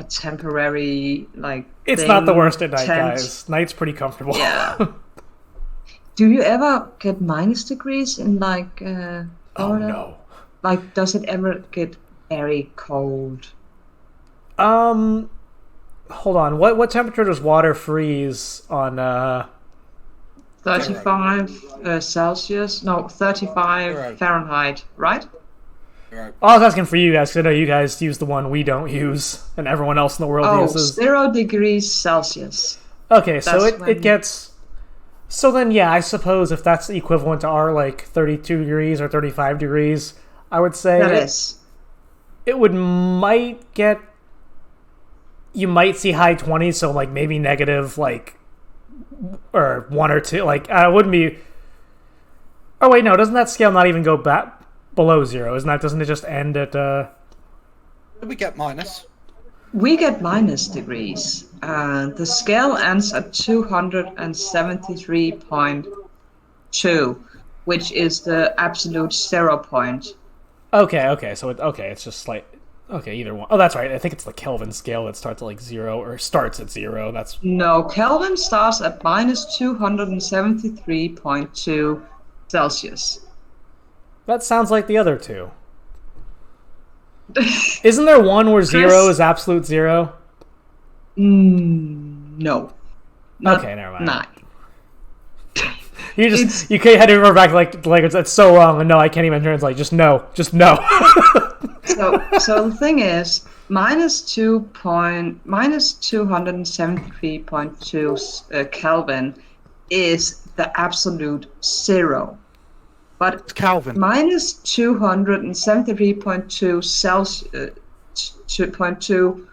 temporary like. It's not the worst at night, guys. Night's pretty comfortable. Yeah. Do you ever get minus degrees in like Florida? Oh no. Like, does it ever get very cold? Hold on. What temperature does water freeze on 35 Celsius? No, 35 Fahrenheit, right? Right. I was asking for you guys, because I know you guys use the one we don't use, and everyone else in the world uses. 0 degrees Celsius. Okay, so it gets... So then, yeah, I suppose if that's equivalent to our, like, 32 degrees or 35 degrees, I would say... That is. It might get... You might see high 20s, so, like, maybe negative, like... Or 1 or 2, like, it wouldn't be... Oh, wait, no, doesn't that scale not even go back below 0? Doesn't it just end at... We get minus. We get minus degrees. The scale ends at 273.2, which is the absolute 0 point. Okay, so it's just like... Okay, either one. Oh, that's right. I think it's the Kelvin scale that starts at like 0, or starts at 0. That's... No, Kelvin starts at minus 273.2 Celsius. That sounds like the other two. Isn't there one where 0 is absolute 0? No. Okay, never mind. 9. You had to remember back like it's so long, and no, I can't even translate. Just no. So the thing is, minus 273.2 Kelvin is the absolute 0. But it's Kelvin. Minus 273.2 Celsius, 2.2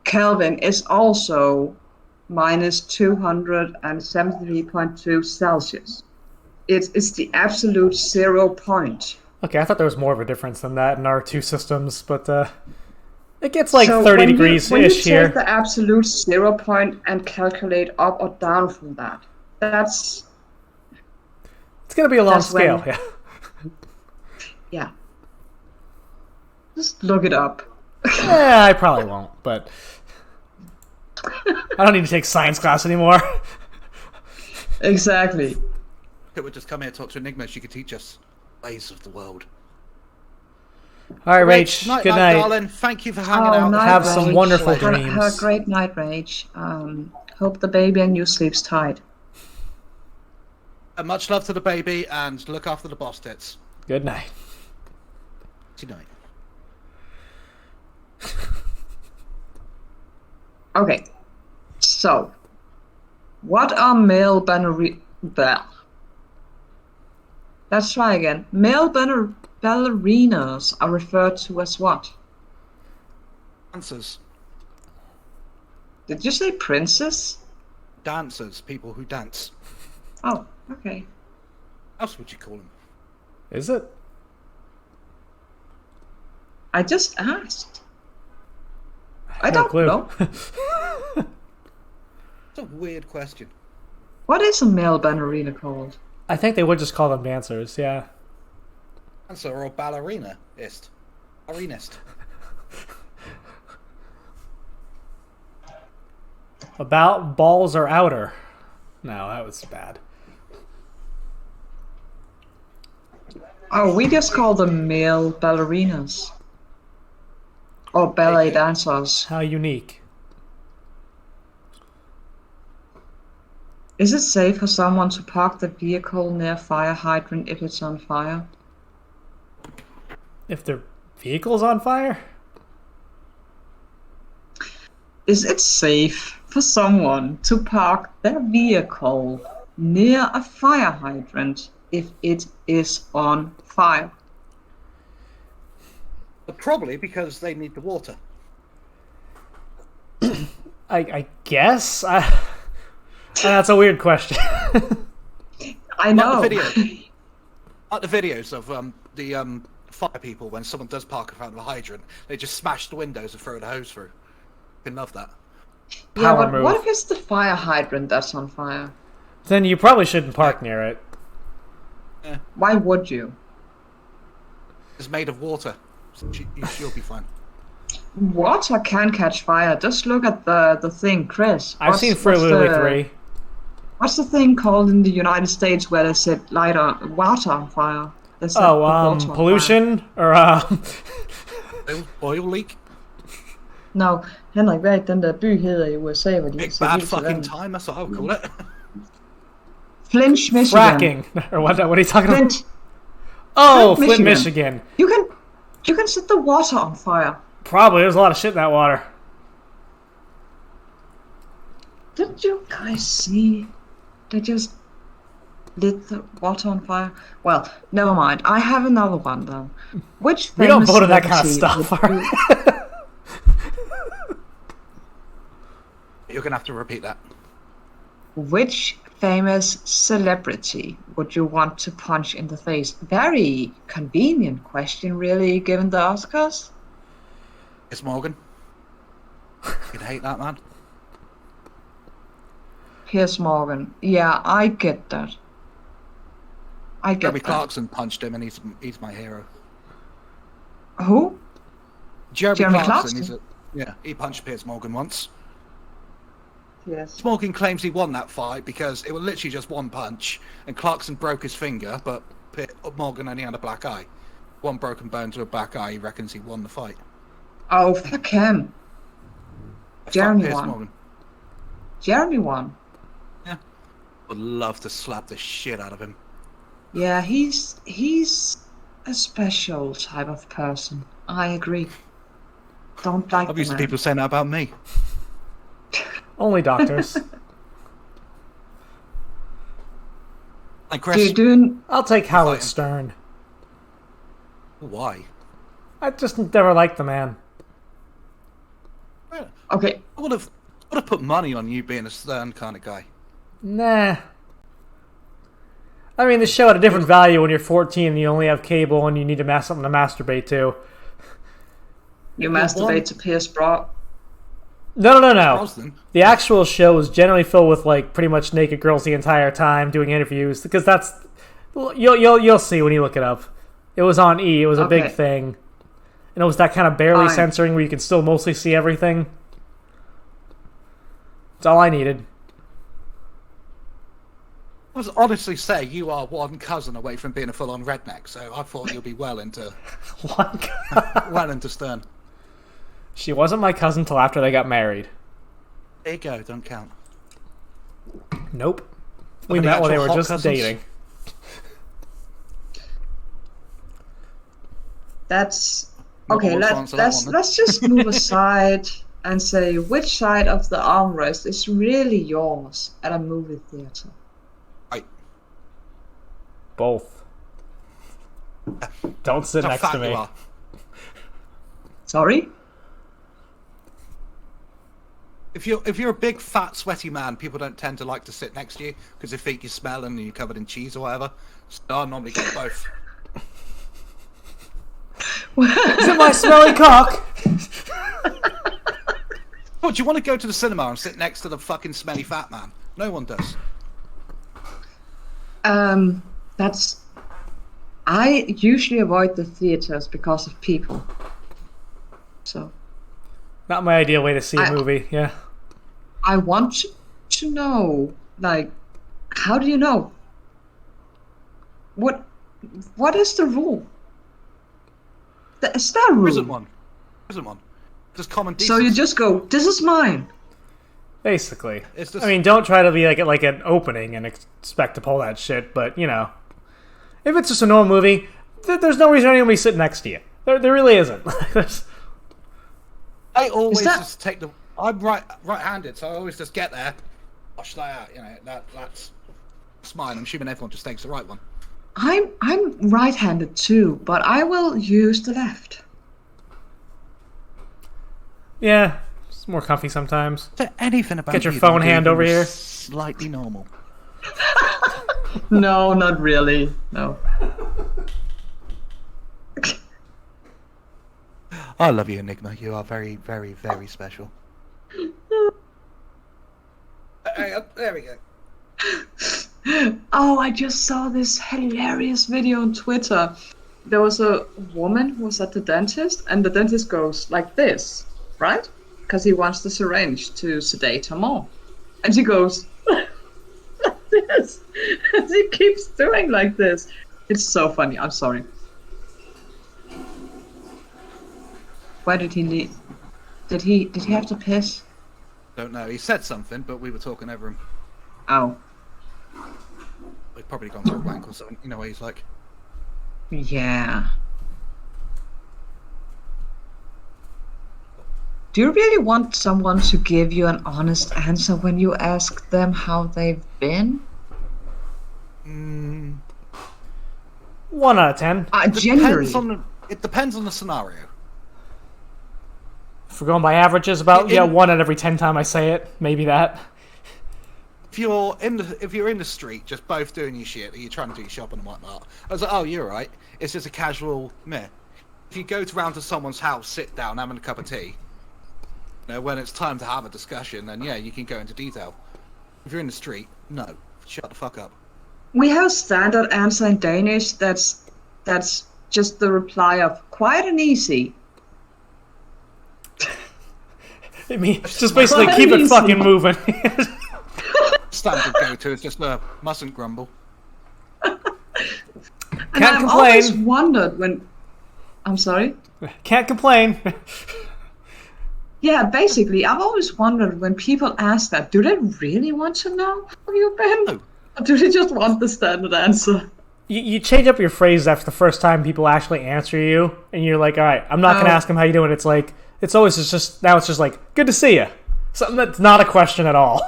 Kelvin is also minus 273.2 Celsius. It's the absolute 0 point. Okay, I thought there was more of a difference than that in our two systems, but it gets like 30 degrees-ish when you here. take the absolute 0 point and calculate up or down from that, that's... It's going to be a long scale, yeah. Yeah. Just look it up. Yeah, I probably won't, but... I don't need to take science class anymore. Exactly. It would just come here and talk to Enigma. She could teach us ways of the world. All right, Rach. Good night, darling. Thank you for hanging out. Have some wonderful dreams. Have a great night, Rach. Hope the baby and you sleeps tight. And much love to the baby, and look after the boss tits. Good night. tonight. Okay. So, what are male Let's try again. Male ballerinas are referred to as what? Dancers. Did you say princess? Dancers. People who dance. Oh, okay. What else would you call them? Is it? I just asked. I No don't clue. know. It's a weird question. What is a male ballerina called? I think they would just call them dancers, yeah. Dancer or ballerina-ist. Ballerina-ist. About balls or outer. No, that was bad. Oh, we just call them male ballerinas. Or ballet dancers. How unique. Is it safe for someone to park the vehicle near a fire hydrant if it's on fire? If their vehicle's on fire? Is it safe for someone to park their vehicle near a fire hydrant if it is on fire? But probably because they need the water. I guess? That's a weird question. I know. Like the videos of the fire people when someone does park in front of a hydrant, they just smash the windows and throw the hose through. I love that. Yeah, Power but move. what if it's the fire hydrant that's on fire? Then you probably shouldn't park near it. Why would you? It's made of water. So you'll be fine. Water can catch fire. Just look at the thing, Chris. I've seen Fruit Lily 3. What's the thing called in the United States where they set water on fire? They set the water on pollution? Or, Oil leak? No, Henrik, hvad er den der by hedder i USA, hvor de Big sætter bad ild til fucking vandet? time, that's what I'll call it. Flint, Michigan. fracking. Or what are you talking about? Flint. Oh, Flint, Flint, Michigan. Michigan. You can set the water on fire. Probably. There's a lot of shit in that water. Did you guys see? They just lit the water on fire. Well, never mind. I have another one then. Which We don't famous vote on that kind of celebrity stuff. would you- You're gonna have to repeat that. Which famous celebrity would you want to punch in the face? Very convenient question, really, given the Oscars. It's Morgan. You'd hate that man. Piers Morgan. Yeah, I get that. I get Jeremy that. Clarkson punched him, and he's my hero. Who? Jeremy Clarkson? Clarkson. He punched Piers Morgan once. Yes. Morgan claims he won that fight because it was literally just one punch, and Clarkson broke his finger, but Morgan only had a black eye. One broken bone to a black eye. He reckons he won the fight. Oh, fuck him. Jeremy Fuck Piers won. Morgan. Jeremy won. Yeah. Would love to slap the shit out of him. Yeah, he's a special type of person. I agree. Don't like the Obviously, man. people saying that about me. Only doctors. Like Chris. I'll take Howard Stern. Why? I just never liked the man. Okay. I would have put money on you being a Stern kind of guy. Nah. I mean, the show had a different value when you're 14 and you only have cable and you need to something to masturbate to. You masturbate to Pierce Brock. No. Brosnan. The actual show was generally filled with like pretty much naked girls the entire time doing interviews because that's you'll see when you look it up. It was on E. It was a big thing, and it was that kind of barely censoring where you can still mostly see everything. That's all I needed. I was honestly say you are one cousin away from being a full-on redneck, so I thought you'll be well into Stern. She wasn't my cousin till after they got married. There you go, don't count. Nope. We met when they were just dating. That's No okay. one wants to answer that one, then. Let's just move aside and say which side of the armrest is really yours at a movie theater. Right. Both. Don't sit How next fat to me. you are. Sorry. If you're a big, fat, sweaty man, people don't tend to like to sit next to you because they think you smell and you're covered in cheese or whatever. So I normally get both. Is it my smelly cock? Oh, do you want to go to the cinema and sit next to the fucking smelly fat man? No one does. I usually avoid the theaters because of people. So. Not my ideal way to see a movie, yeah. I want to know, like, how do you know? What is the rule? Is there a rule? Isn't one. Just common decency. So you just go, this is mine. Basically. It's just- I mean, don't try to be like an opening and expect to pull that shit, but, you know. If it's just a normal movie, there's no reason anyone will be sitting next to you. There really isn't. I always just take the... I'm right-handed, so I always just get there, wash that out, you know, that's mine. I'm assuming everyone just takes the right one. I'm right-handed too, but I will use the left. Yeah, it's more comfy sometimes. Is there anything about Get your you phone that hand you over here. Slightly normal. No, not really. No. I love you, Enigma. You are very, very, very special. There we go. Oh, I just saw this hilarious video on Twitter. There was a woman who was at the dentist, and the dentist goes like this, right? Because he wants the syringe to sedate her more. And she goes like this. And she keeps doing like this. It's so funny. I'm sorry. Why did he leave? Did he have to piss? Don't know. He said something, but we were talking over him. Oh. He'd probably gone for a wank or something. You know what he's like. Yeah. Do you really want someone to give you an honest answer when you ask them how they've been? 1 out of 10. Generally. It depends on the scenario. If we're going by averages, about 1 out of every 10 time I say it, maybe that. If you're in the street, just both doing your shit, you're trying to do your shopping and whatnot. I was like, oh, you're right. It's just a casual meh. If you go round to someone's house, sit down, having a cup of tea, you know, when it's time to have a discussion, then yeah, you can go into detail. If you're in the street, no, shut the fuck up. We have a standard answer in Danish that's just the reply of quiet and easy. I mean, just basically keep it fucking moving. Standard go-to is just mustn't grumble. And Can't I've complain. always wondered when... I'm sorry? Can't complain. Yeah, basically, I've always wondered when people ask that, do they really want to know how you've been? No. Or do they just want the standard answer? You change up your phrase after the first time people actually answer you, and you're like, all right, I'm not going to ask them how you doing. It's like, it's always just, now it's just like, good to see you. Something that's not a question at all.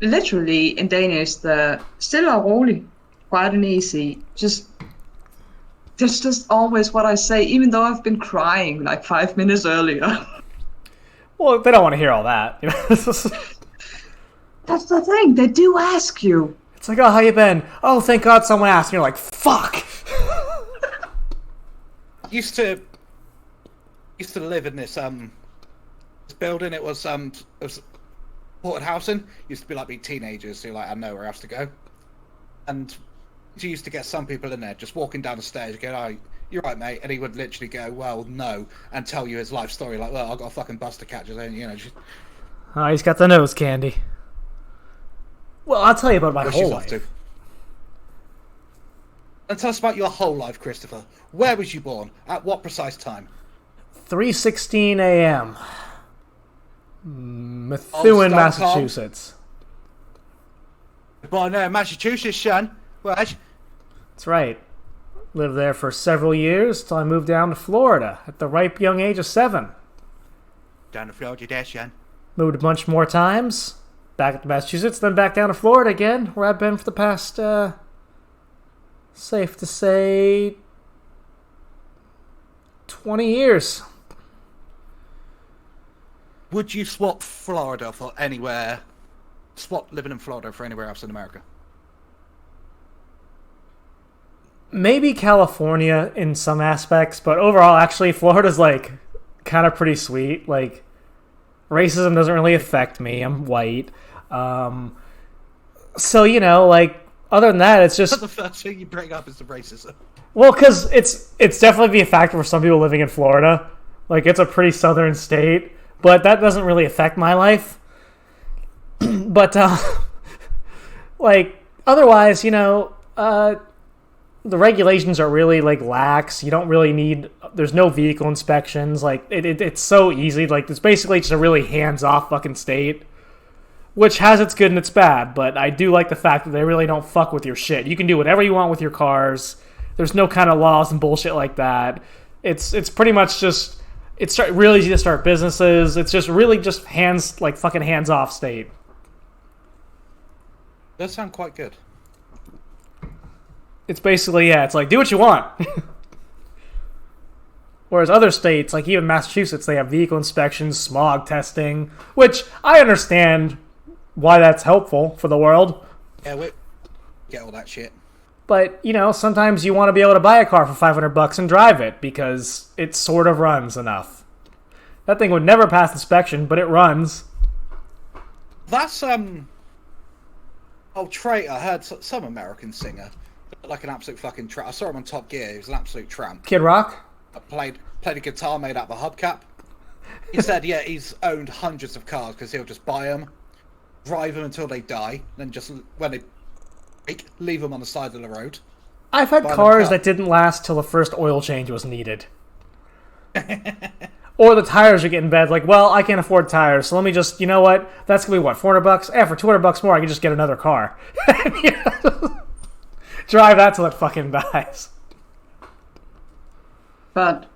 Literally, in Danish, the stille og rolig, quiet and easy, that's just always what I say, even though I've been crying like 5 minutes earlier. Well, they don't want to hear all that. You know? That's the thing, they do ask you. It's like, oh, how you been? Oh, thank God someone asked. And you're like, fuck. Used to live in this building. It was supported housing. Used to be like being teenagers, so you're like, I know where else to go. And you used to get some people in there just walking down the stairs. You go, oh, you're right, mate. And he would literally go, well, no, and tell you his life story. Like, well, I got a fucking bus to catch, you know. Just, Oh, he's got the nose candy. Well, I'll tell you about my what whole she's up life. to. And tell us about your whole life, Christopher. Where was you born? At what precise time? 3:16 a.m. Methuen, Stone Massachusetts. Born there in Massachusetts, son. Well, That's right. Lived there for several years till I moved down to Florida at the ripe young age of 7. Down to Florida, dash, Jan. Moved a bunch more times. Back to Massachusetts, then back down to Florida again, where I've been for the past, safe to say, 20 years. Would you swap Florida for anywhere? Swap living in Florida for anywhere else in America? Maybe California in some aspects, but overall, actually, Florida's, like, kind of pretty sweet. Like, racism doesn't really affect me. I'm white. So, you know, like, other than that, it's just... The first thing you bring up is the racism. Well, because it's definitely be a factor for some people living in Florida. Like, it's a pretty southern state, but that doesn't really affect my life. But, like, otherwise, you know, the regulations are really, like, lax. You don't really need... There's no vehicle inspections. Like, it's so easy. Like, it's basically just a really hands-off fucking state, which has its good and its bad, but I do like the fact that they really don't fuck with your shit. You can do whatever you want with your cars. There's no kind of laws and bullshit like that. It's pretty much just... It's really easy to start businesses. It's just really just fucking hands-off state. Does sound quite good. It's basically, yeah, it's like, do what you want. Whereas other states, like even Massachusetts, they have vehicle inspections, smog testing, which I understand why that's helpful for the world. Yeah, we get all that shit. But, you know, sometimes you want to be able to buy a car for $500 and drive it because it sort of runs enough. That thing would never pass inspection, but it runs. That's, Trey, I heard some American singer. Like an absolute fucking tramp. I saw him on Top Gear. He was an absolute tramp. Kid Rock? I played a guitar made out of a hubcap. He said, yeah, he's owned hundreds of cars because he'll just buy them, drive them until they die, then just when they break, leave them on the side of the road. I've had cars that didn't last till the first oil change was needed. Or the tires are getting bad. Like, well, I can't afford tires, so let me just, you know what? That's going to be what, $400? For $200 more, I can just get another car. Drive that till it fucking dies. But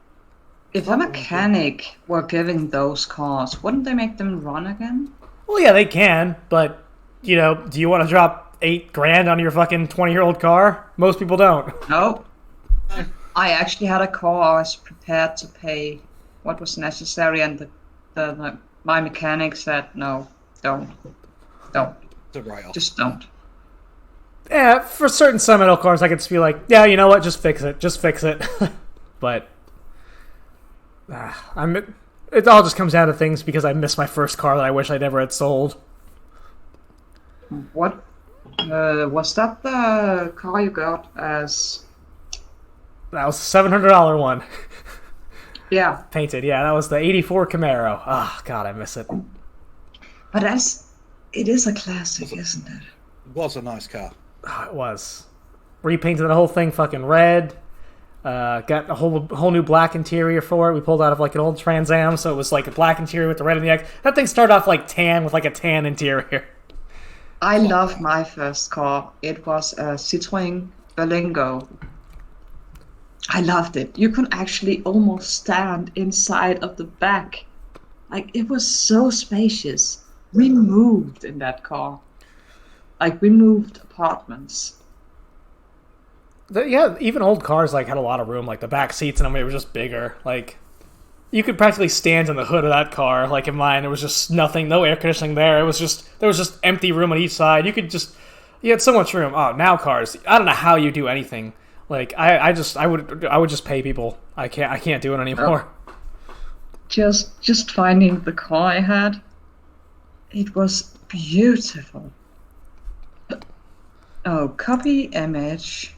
if a mechanic were giving those cars, wouldn't they make them run again? Well, yeah, they can, but, you know, do you want to drop $8,000 on your fucking 20-year-old car? Most people don't. No. I actually had a car. I was prepared to pay what was necessary, and my mechanic said, no, don't. Just don't. Yeah, for certain sentimental cars, I could just be like, yeah, you know what, just fix it. But it all just comes down to things because I missed my first car that I wish I never had sold. What? Was that the car you got as... That was a $700 one. Yeah. Painted, yeah, that was the 84 Camaro. Oh, God, I miss it. But it is a classic, isn't it? It was a nice car. Oh, it was. Repainted the whole thing fucking red. Got a whole new black interior for it. We pulled out of like an old Trans Am, so it was like a black interior with the red in the X. That thing started off like tan with like a tan interior. I love my first car. It was a Citroën Berlingo. I loved it. You could actually almost stand inside of the back. Like, it was so spacious. We moved in that car. Like, we moved apartments. Yeah, even old cars like had a lot of room. Like the back seats in them, they were just bigger. Like you could practically stand in the hood of that car. Like in mine, there was just nothing, no air conditioning there. There was just empty room on each side. You had so much room. Oh, now cars, I don't know how you do anything. Like I would just pay people. I can't do it anymore. Just finding the car I had, it was beautiful. Oh, copy image.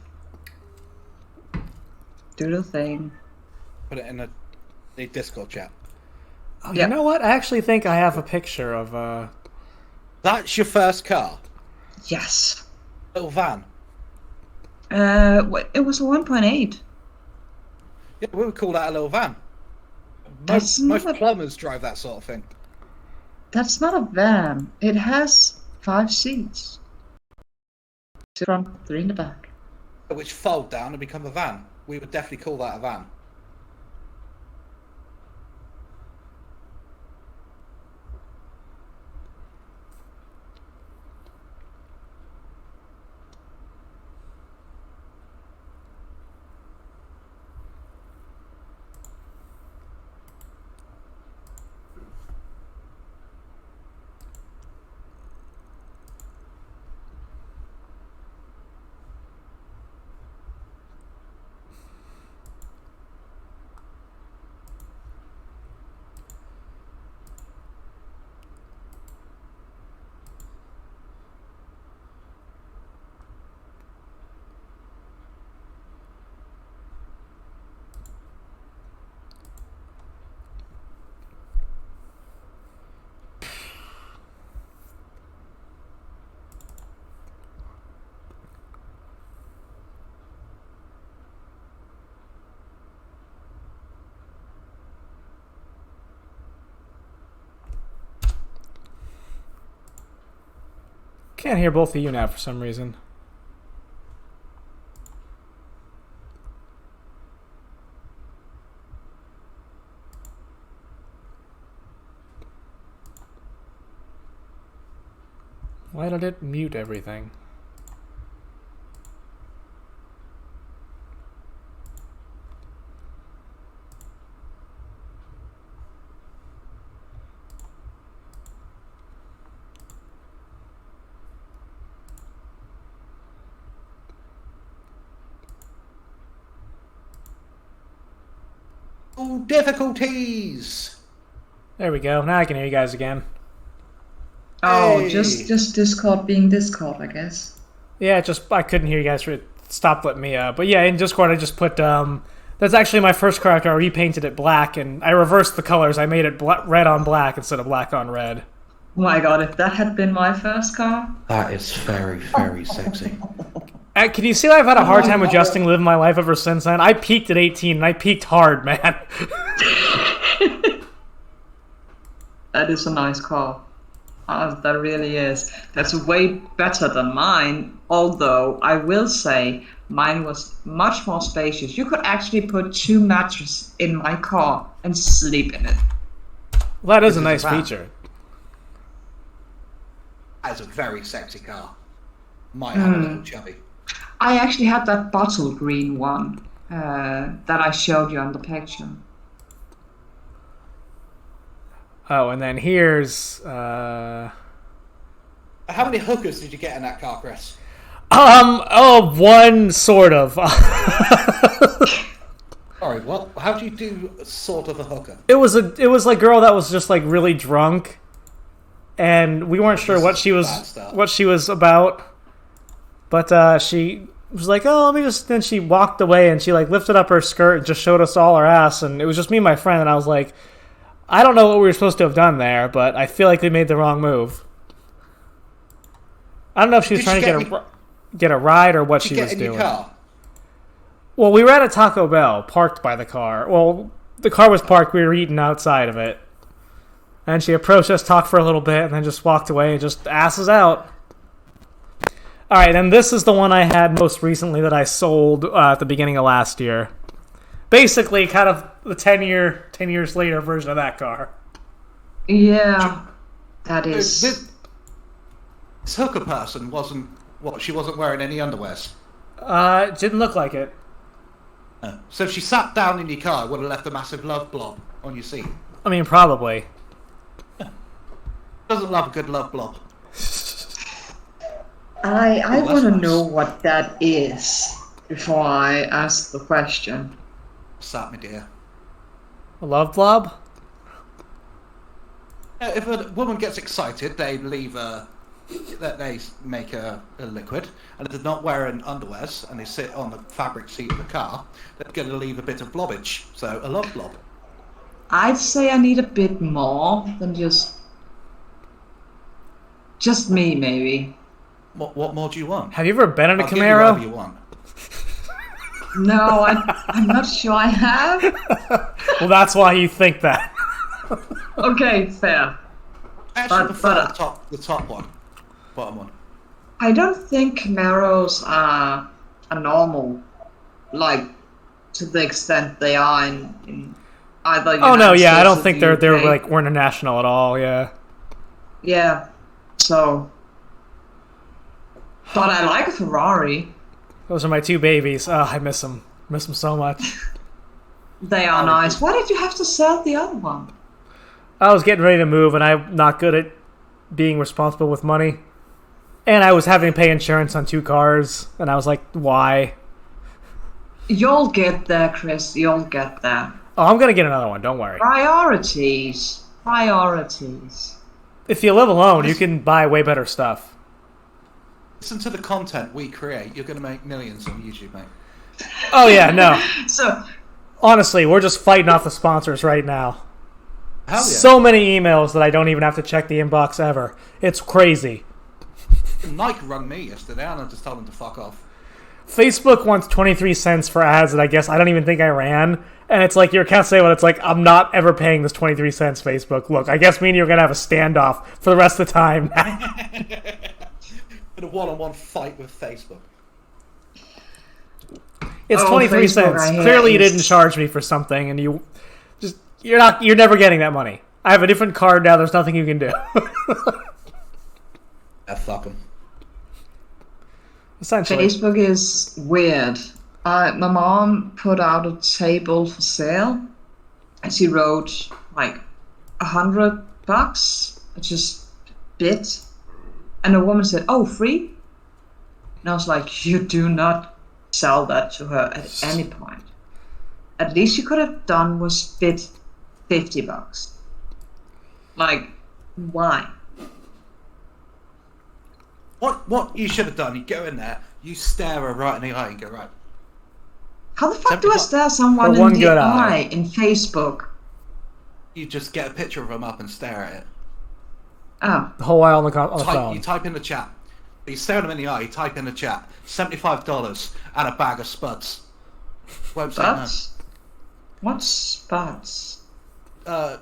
Do the thing. Put it in the Discord chat. Oh, you know what? I actually think I have a picture of... That's your first car? Yes. Little van? It was a 1.8. Yeah, we would call that a little van. Most plumbers drive that sort of thing. That's not a van. It has 5 seats. 2 front, 3 in the back. which fold down and become a van. We would definitely call that a van. Can't hear both of you now for some reason. Why did it mute everything? Oh, difficulties! There we go. Now I can hear you guys again. Oh, Hey. just Discord being Discord, I guess. Yeah, just I couldn't hear you guys. Stop letting me. But yeah, in Discord I just put. That's actually my first character. I repainted it black, and I reversed the colors. I made it red on black instead of black on red. Oh my god, if that had been my first car. That is very, very sexy. Can you see I've had a hard time adjusting living my life ever since then? I peaked at 18, and I peaked hard, man. That is a nice car. That really is. That's way better than mine, although I will say mine was much more spacious. You could actually put 2 mattresses in my car and sleep in it. Well, that is a This nice is a van. feature. That's a very sexy car. Might have a little chubby. I actually had that bottle green one that I showed you on the picture. Oh, and then here's How many hookers did you get in that car, Chris? one sort of. Sorry, what? How do you do sort of a hooker? It was like a girl that was just like really drunk, and we weren't sure This what is she was bad stuff. about. But she was like, "Oh, let me just." Then she walked away, and she like lifted up her skirt and just showed us all her ass, and it was just me and my friend. And I was like, "I don't know what we were supposed to have done there, but I feel like we made the wrong move." I don't know if she was Did trying she to get a ride or what Did she you was get in doing. your car? Well, we were at a Taco Bell, parked by the car. Well, the car was parked. We were eating outside of it. And she approached us, talked for a little bit, and then just walked away and just asses out. All right, and this is the one I had most recently that I sold at the beginning of last year. Basically, kind of the 10 years later version of that car. Yeah, that is. This hooker person wasn't... What, she wasn't wearing any underwears? It didn't look like it. So if she sat down in your car, it would have left a massive love blob on your seat. I mean, probably. Doesn't love a good love blob. I that's want to nice. know what that is before I ask the question. What's that, my dear? A love blob? If a woman gets excited, they leave they make a liquid, and if they're not wearing underwears and they sit on the fabric seat of the car, they're going to leave a bit of blobbage. So a love blob. I'd say I need a bit more than just me, maybe. What more do you want? Have you ever been in a I'll give you whatever Camaro? you want. No, I'm not sure I have. Well, that's why you think that. Okay, fair. I actually But- prefer but- the top one, bottom one. I don't think Camaros are a normal, like to the extent they are in either. Oh no, United yeah, I States don't or think the they're UK. like we're international at all. Yeah. Yeah. So, but I like a Ferrari. Those are my two babies. Oh, I miss them. Miss them so much. They are nice. Why did you have to sell the other one? I was getting ready to move, and I'm not good at being responsible with money. And I was having to pay insurance on 2 cars, and I was like, why? You'll get there, Chris. You'll get there. Oh, I'm going to get another one. Don't worry. Priorities. Priorities. If you live alone, you can buy way better stuff. Listen to the content we create. You're going to make millions on YouTube, mate. Oh, yeah, no. So, Honestly, we're just fighting off the sponsors right now. Hell yeah. So many emails that I don't even have to check the inbox ever. It's crazy. Nike rung me yesterday, and I just told them to fuck off. Facebook wants 23 cents for ads that I guess I don't even think I ran. And it's like, your account say what it's like, I'm not ever paying this 23 cents, Facebook. Look, I guess me and you are going to have a standoff for the rest of the time. In a one-on-one fight with Facebook. It's Oh, 23 Facebook, cents. I hate Clearly you it. didn't charge me for something, and you're never getting that money. I have a different card now, there's nothing you can do. Fuck them. Essentially. Facebook is weird. My mom put out a table for sale, and she wrote like $100. I just bid, and the woman said, "Oh, free." And I was like, "You do not sell that to her at any point. At least you could have done was bid $50. Like, why?" What you should have done, you go in there, you stare her right in the eye and go, right. How the fuck do I stare someone For one in the good eye in Facebook? You just get a picture of them up and stare at it. Oh, The whole while on the phone. You type in the chat. You stare them in the eye, you type in the chat, $75 and a bag of spuds. Won't say Spuds? What's spuds? no.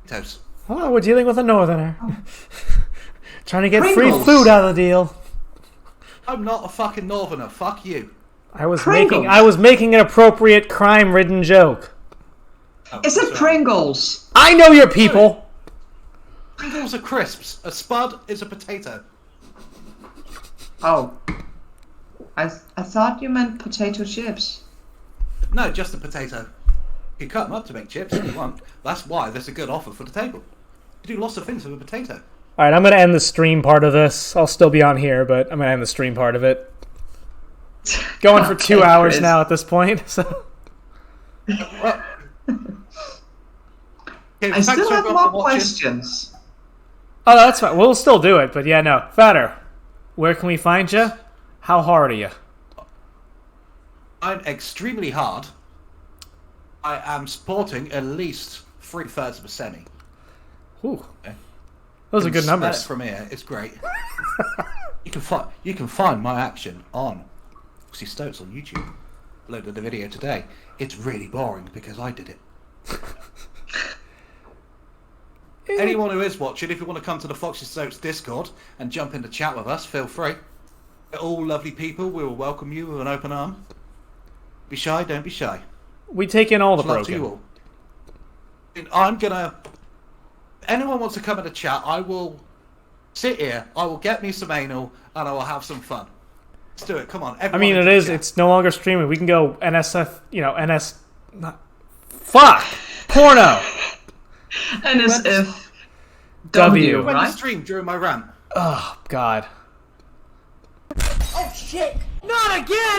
Potatoes. Oh, we're dealing with a northerner. Trying to get Pringles. free food out of the deal. I'm not a fucking northerner, fuck you. I was Pringles. making an appropriate crime-ridden joke. Oh, Is it sorry. Pringles? I know your people. Pringles are crisps. A spud is a potato. Oh. I thought you meant potato chips. No, just a potato. You cut them up to make chips if you want. That's why there's a good offer for the table. You do lots of things with a potato. All right, I'm going to end the stream part of this. I'll still be on here, but I'm going to end the stream part of it. Going for 2 hours Chris. now at this point. So Okay, I thanks still have everyone more for watching. questions. Oh, that's fine. We'll still do it, but yeah, no. Fatter, where can we find you? How hard are you? I'm extremely hard. I am sporting at least 3/3 of a semi. Ooh. Those are good Smell numbers. it from here. It's great. You can find my action on Foxy Stokes on YouTube. Loaded the video today. It's really boring because I did it. Anyone who is watching, if you want to come to the Foxy Stokes Discord and jump in the chat with us, feel free. They're all lovely people. We will welcome you with an open arm. Be shy, don't be shy. We take in all the Love to you broken. all. And I'm gonna. Anyone wants to come in the chat, I will sit here. I will get me some anal, and I will have some fun. Let's do it. Come on, I everyone. mean, into it the is. chat. It's no longer streaming. We can go NSF, NS. Not, fuck! Porno! And as if W. When right? you stream during my rant. Oh, God. Oh shit! Not again!